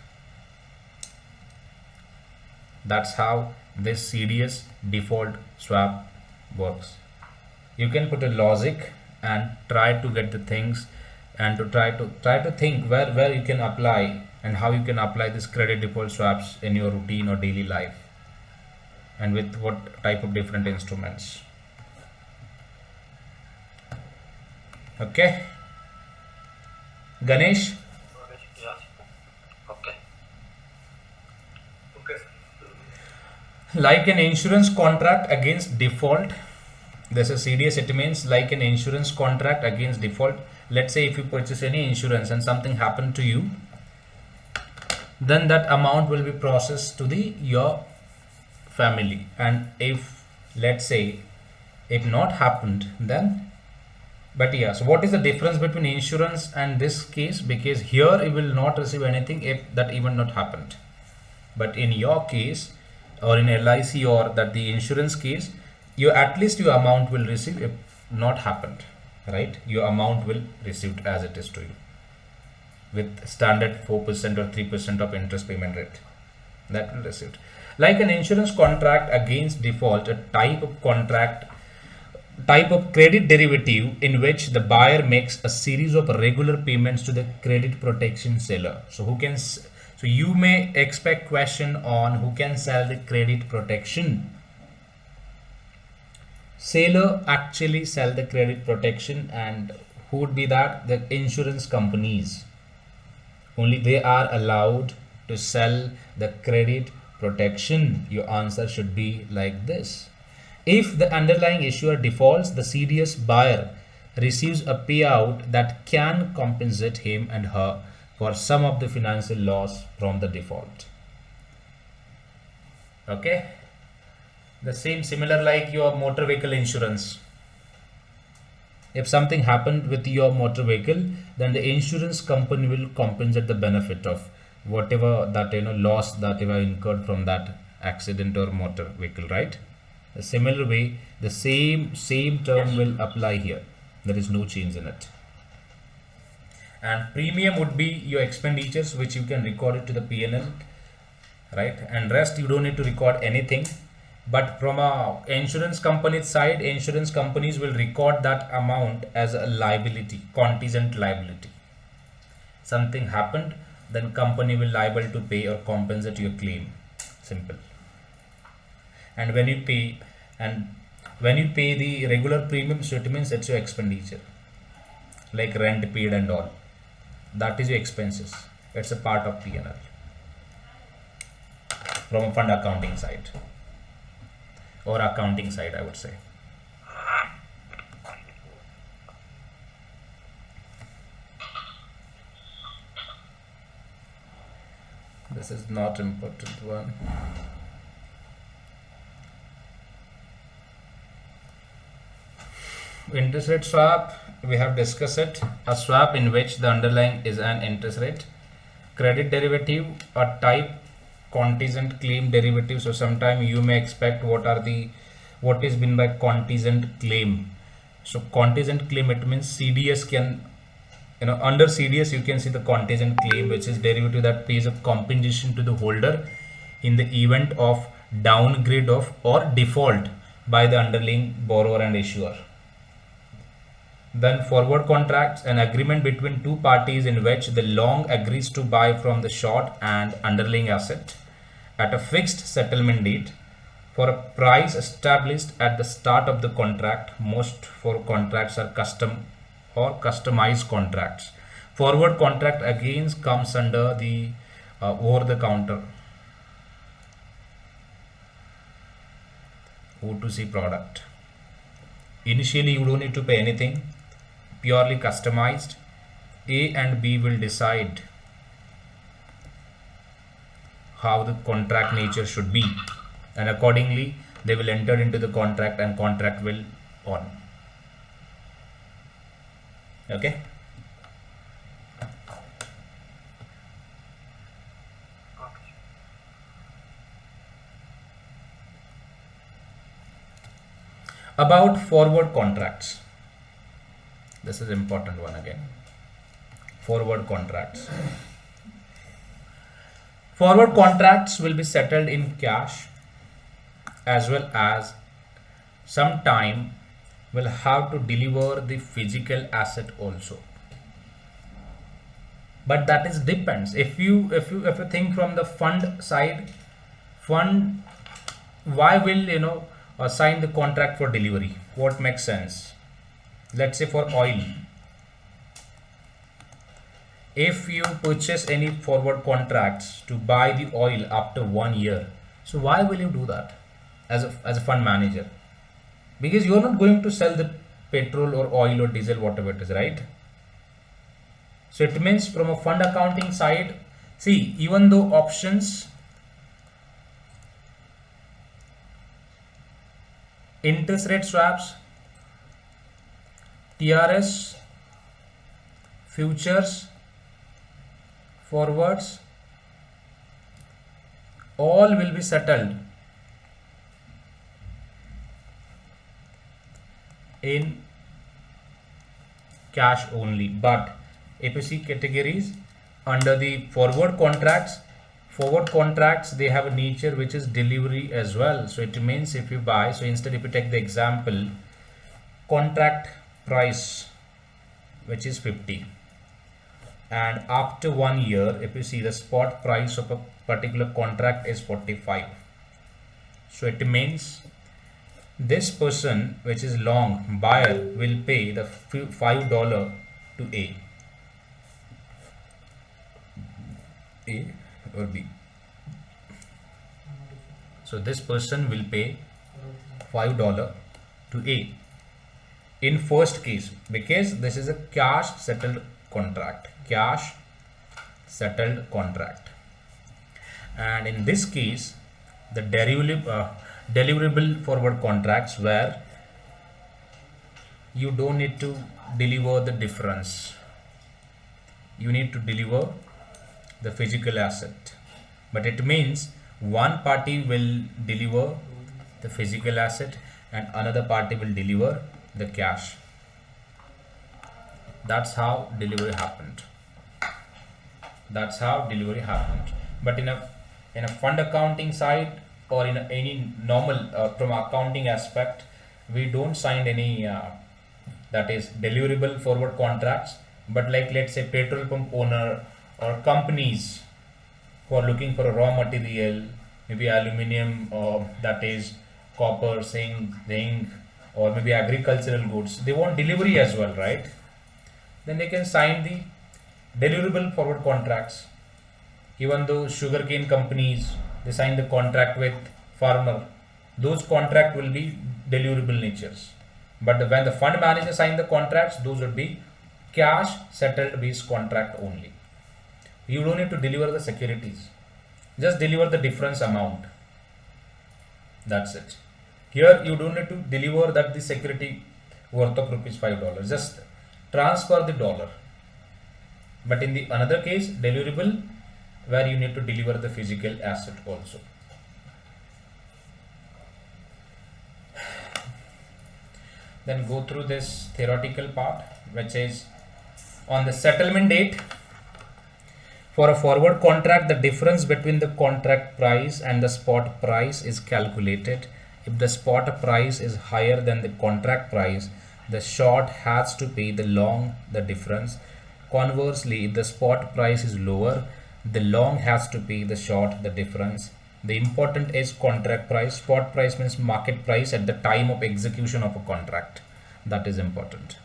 That's how this CDS default swap works. You can put a logic and try to get the things, and to try to think where you can apply and how you can apply this credit default swaps in your routine or daily life, and with what type of different instruments. Okay, Ganesh. Yeah. Okay. Like an insurance contract against default, this is CDS. It means like an insurance contract against default. Let's say if you purchase any insurance and something happened to you, then that amount will be processed to your family. And if, let's say, if not happened, then, but yeah, so what is the difference between insurance and this case? Because here you will not receive anything if that event not happened, but in your case, or in LIC or that the insurance case, your at least your amount will receive. If not happened, right, your amount will receive as it is to you with standard 4% or 3% of interest payment rate, that will receive. Like an insurance contract against default, a type of credit derivative in which the buyer makes a series of regular payments to the credit protection seller. So so you may expect question on who can sell the credit protection. Seller actually sell the credit protection, and who would be that? The insurance companies. Only they are allowed to sell the credit protection. Your answer should be like this. If the underlying issuer defaults, the CDS buyer receives a payout that can compensate him and her for some of the financial loss from the default. Okay. The same similar like your motor vehicle insurance. If something happened with your motor vehicle, then the insurance company will compensate the benefit of whatever that loss that you have incurred from that accident or motor vehicle, right? A similar way, the same term will apply here. There is no change in it. And premium would be your expenditures which you can record it to the P&L, right? And rest you don't need to record anything. But from a insurance company side, insurance companies will record that amount as a liability, contingent liability. Something happened, then company will liable to pay or compensate your claim. Simple. And when you pay the regular premium, so it means it's your expenditure, like rent paid and all. That is your expenses. It's a part of P&L from a fund accounting side. Or accounting side, I would say. This is not important one. Interest rate swap, we have discussed it. A swap in which the underlying is an interest rate. Credit derivative, a type contingent claim derivative. So sometime you may expect what is meant by contingent claim. So contingent claim, it means CDS can, under CDS you can see the contingent claim, which is derivative that pays a compensation to the holder in the event of downgrade of or default by the underlying borrower and issuer. Then forward contracts, an agreement between two parties in which the long agrees to buy from the short and underlying asset at a fixed settlement date for a price established at the start of the contract. Most for contracts are custom or customized contracts. Forward contract again comes under the over the counter O2C product. Initially you don't need to pay anything, purely customized. A and B will decide how the contract nature should be, and accordingly they will enter into the contract and contract will on. Okay. About forward contracts, this is important one again. Forward contracts. Forward contracts will be settled in cash, as well as sometime will have to deliver the physical asset also. But that is depends. If you think from the fund side, fund, why will sign the contract for delivery? What makes sense? Let's say for oil, if you purchase any forward contracts to buy the oil after 1 year, so why will you do that as a fund manager? Because you are not going to sell the petrol or oil or diesel, whatever it is, right? So it means from a fund accounting side, see, even though options, interest rate swaps, TRS, futures, forwards, all will be settled in cash only. But if you see categories under the forward contracts they have a nature which is delivery as well. So it means if you buy, so instead if you take the example contract price which is 50, and after 1 year if you see the spot price of a particular contract is 45, so it means this person which is long buyer will pay the $5 to A or B. So this person will pay $5 to A in first case, because this is a cash settled contract, and in this case the deliverable forward contracts where you don't need to deliver the difference, you need to deliver the physical asset, but it means one party will deliver the physical asset and another party will deliver the cash. That's how delivery happened. But in a fund accounting side or in any normal from accounting aspect, we don't sign any that is deliverable forward contracts. But like let's say petrol pump owner or companies who are looking for a raw material, maybe aluminium or that is copper, zinc, or maybe agricultural goods, they want delivery as well, right? Then they can sign the deliverable forward contracts. Even though sugarcane companies, they sign the contract with farmer, those contract will be deliverable natures. But when the fund manager sign the contracts, those would be cash settled based contract only. You don't need to deliver the securities, just deliver the difference amount. That's it. Here you don't need to deliver that the security worth of rupees $5, just transfer the dollar. But in the another case, deliverable, where you need to deliver the physical asset also. Then go through this theoretical part, which is on the settlement date. For a forward contract, the difference between the contract price and the spot price is calculated. If the spot price is higher than the contract price, the short has to pay the long the difference. Conversely, if the spot price is lower, the long has to pay the short the difference. The important is contract price. Spot price means market price at the time of execution of a contract. That is important.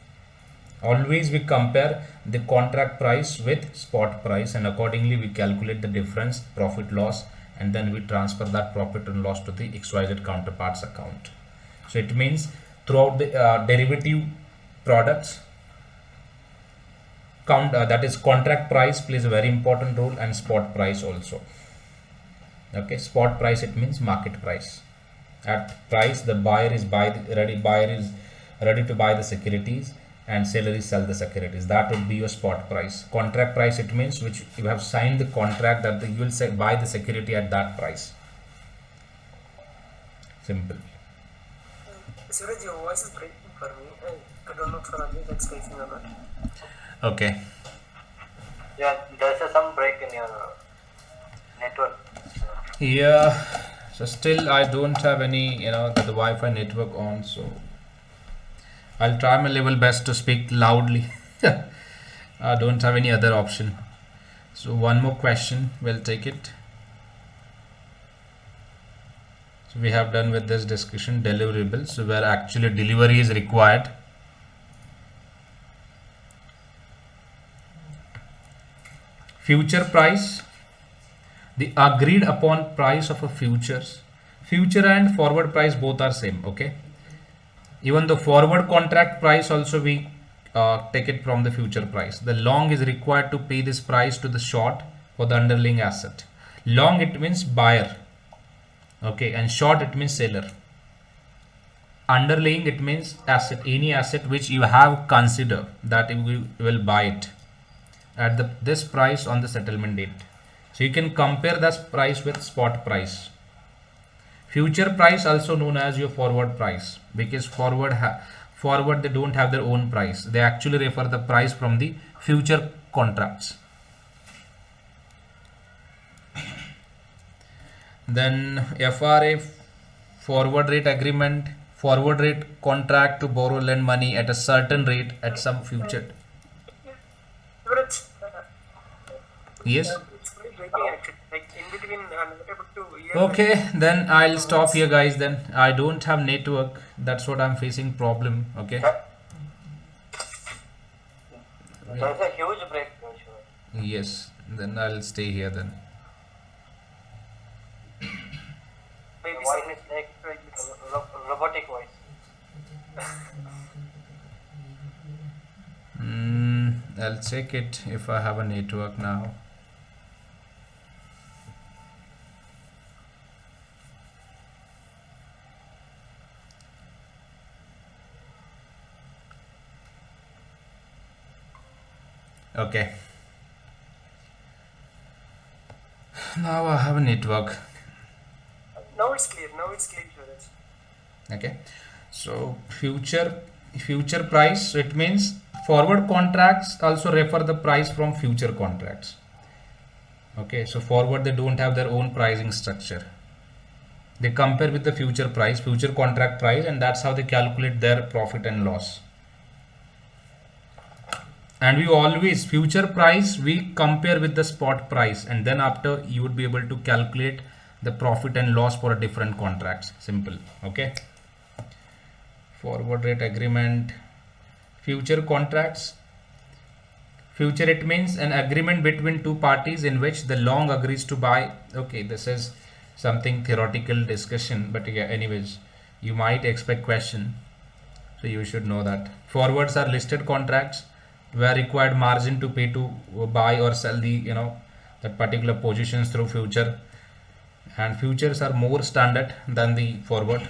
Always we compare the contract price with spot price, and accordingly we calculate the difference, profit loss, and then we transfer that profit and loss to the XYZ counterparts account. So it means throughout the derivative products, that is contract price plays a very important role, and spot price also. Okay, spot price, it means market price. At price, the buyer is ready to buy the securities and seller is sell the securities. That would be your spot price. Contract price, it means which you have signed the contract that you will buy the security at that price. Simple. Suraj, your voice is breaking for me. I don't know for me that's facing or not. Okay. Yeah, there's some break in your network. Yeah, so still I don't have any, the Wi-Fi network on, so I'll try my level best to speak loudly. I don't have any other option. So one more question, we'll take it. So we have done with this discussion deliverables, so where actually delivery is required. Future price, the agreed upon price of a future and forward price both are same. Okay, even the forward contract price also we take it from the future price. The long is required to pay this price to the short for the underlying asset. Long, it means buyer, okay, and short, it means seller. Underlying, it means asset, any asset which you have considered that you will buy it at this price on the settlement date. So you can compare this price with spot price. Future price also known as your forward price, because forward forward they don't have their own price. They actually refer the price from the future contracts. Then FRA, forward rate agreement, forward rate contract to borrow lend money at a certain rate at some future. Yuvraj, Yes. it's quite breaking actually. Like in between, I'm not able to hear. Okay, then I'll stop here, guys. Then I don't have network. That's what I'm facing problem. Okay. There's a huge break. Sure. Yes. Then I'll stay here then. Maybe The voice is like robotic voice. I'll check it if I have a network now. Okay. Now I have a network. Now it's clear. Now it's clear, Yuvraj. Okay. So future price. So it means forward contracts also refer the price from future contracts. Okay. So forward they don't have their own pricing structure. They compare with the future price, future contract price, and that's how they calculate their profit and loss. And we always future price we compare with the spot price, and then after you would be able to calculate the profit and loss for a different contracts. Simple. Okay. Forward rate agreement, future contracts. Future, it means an agreement between two parties in which the long agrees to buy. Okay, this is something theoretical discussion, but yeah, anyways, you might expect question, so you should know that. Forwards are listed contracts where required margin to pay to buy or sell the that particular positions through future, and futures are more standard than the forward.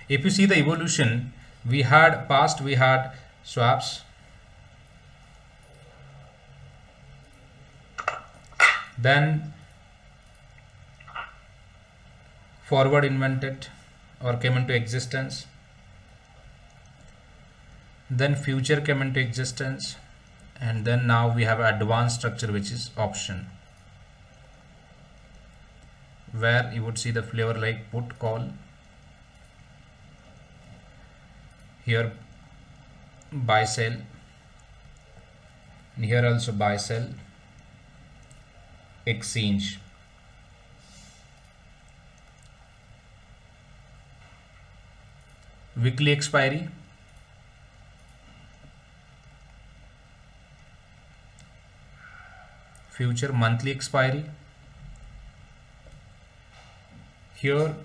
If you see the evolution, we had swaps, then forward invented or came into existence, then future came into existence, and then now we have advanced structure, which is option, where you would see the flavor like put, call, here buy, sell, and here also buy, sell, exchange. Weekly expiry, future monthly expiry, here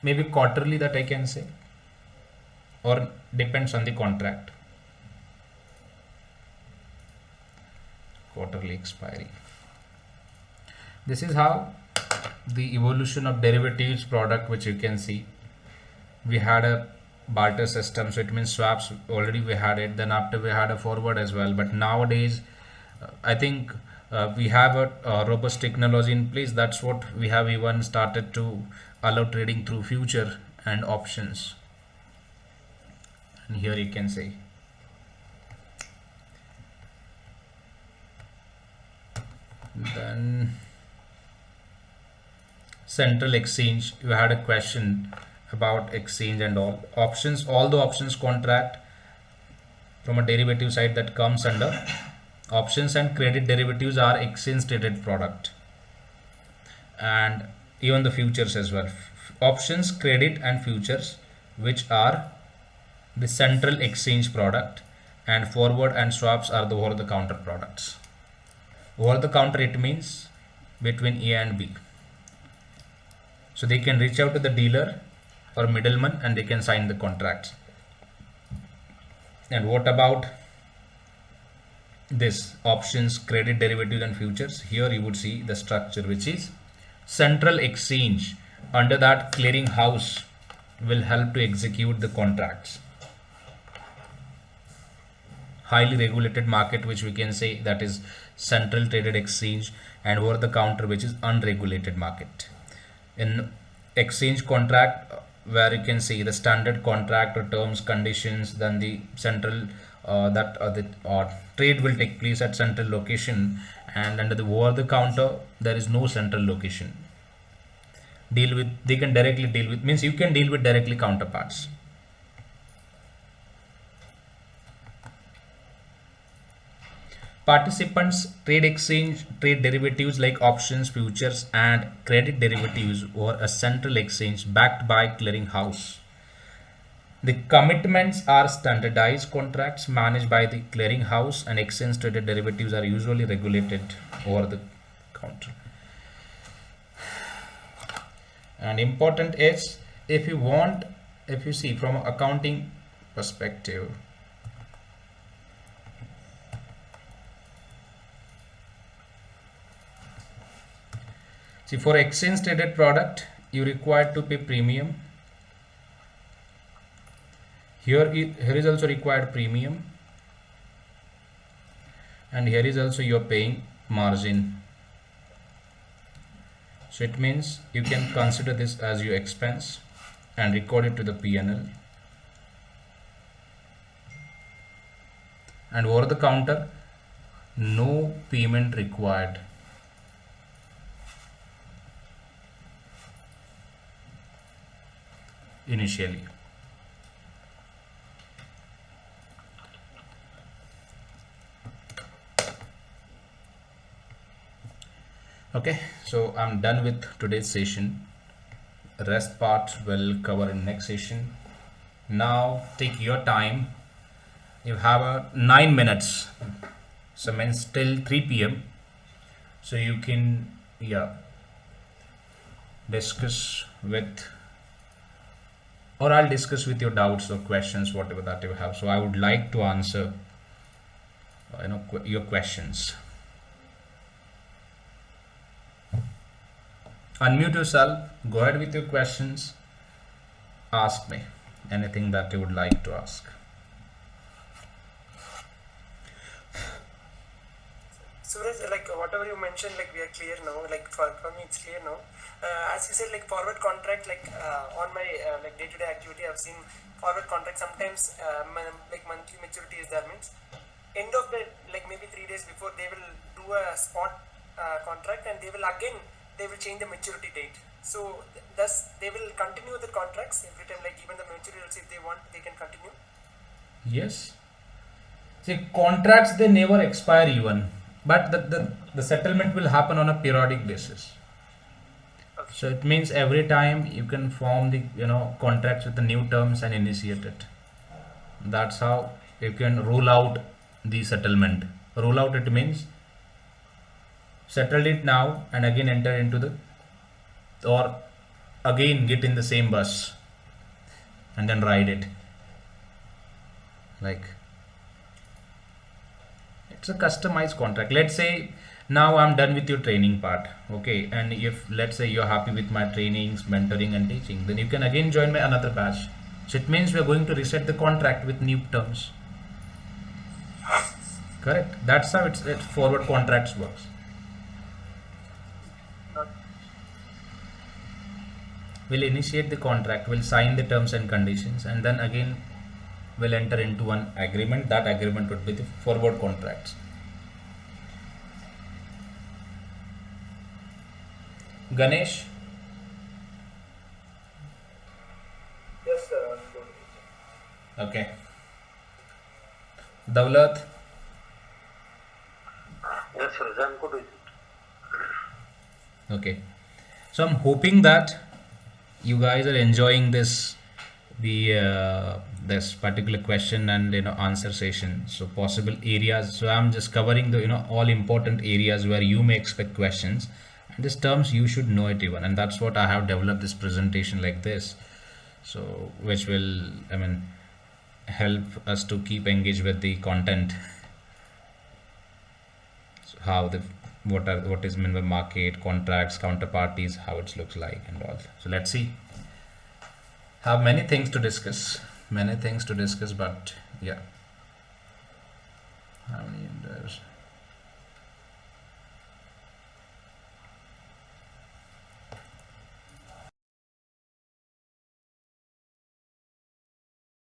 maybe quarterly, that I can say, or depends on the contract. Quarterly expiry. This is how the evolution of derivatives product, which you can see. We had a barter system, so it means swaps already we had it, then after we had a forward as well, but nowadays I think we have a robust technology in place. That's what we have even started to allow trading through future and options, and here you can say then central exchange. You had a question about exchange and all options. All the options contract from a derivative side that comes under options, and credit derivatives are exchange traded product, and even the futures as well. Options, credit and futures, which are the central exchange product, and forward and swaps are the over the counter products. Over the counter, it means between A and B, so they can reach out to the dealer or middleman and they can sign the contracts. And what about this options, credit derivatives and futures? Here you would see the structure, which is central exchange. Under that, clearing house will help to execute the contracts. Highly regulated market, which we can say that is central traded exchange, and over the counter, which is unregulated market. In exchange contract, where you can see the standard contract or terms conditions, then the central the trade will take place at central location, and under the over the counter there is no central location. Deal with, they can directly deal with, means you can deal with directly counterparts. Participants trade exchange trade derivatives like options, futures, and credit derivatives over a central exchange backed by clearing house. The commitments are standardized contracts managed by the clearing house, and exchange traded derivatives are usually regulated over the counter. And important is, if you see from an accounting perspective, see, for exchange traded product you require to pay premium. Here is also required premium, and here is also you are paying margin. So it means you can consider this as your expense and record it to the P&L. And over the counter, no payment required. Initially. Okay, so I'm done with today's session. Rest part will cover in next session. Now take your time. You have a 9 minutes, so means till 3 p.m. So you can discuss with, or I'll discuss with your doubts or questions, whatever that you have. So I would like to answer your questions. Unmute yourself, go ahead with your questions, ask me anything that you would like to ask. Suraj, like whatever you mentioned, like we are clear now, like for me it's clear now. As you said, like forward contract, like on my like day-to-day activity, I've seen forward contract sometimes like monthly maturity is there, means end of the, like maybe 3 days before they will do a spot contract, and they will change the maturity date. So thus they will continue the contracts every time, like even the maturity, if they want, they can continue. Yes. See, contracts, they never expire even, but the settlement will happen on a periodic basis. Okay. So it means every time you can form the contracts with the new terms and initiate it. That's how you can rule out the settlement. Rule out, it means settle it now and again enter into the, or again get in the same bus and then ride it. Like, it's a customized contract. Let's say now I'm done with your training part, okay, and if let's say you're happy with my trainings, mentoring and teaching, then you can again join my another batch. So it means we're going to reset the contract with new terms. Correct? That's how it's forward contracts works. We'll initiate the contract, we'll sign the terms and conditions, and then again we'll enter into one agreement. That agreement would be the forward contracts. Ganesh? Yes, sir. Okay. Daulat? Yes, sir, I'm good with it. Okay. So I'm hoping that you guys are enjoying this this particular question and answer session. So possible areas. So I'm just covering the all important areas where you may expect questions, and these terms you should know it even, and that's what I have developed this presentation like this. So which will help us to keep engaged with the content. So how what is meant by market, contracts, counterparties, how it looks like and all. So let's see. Have many things to discuss, but yeah. How many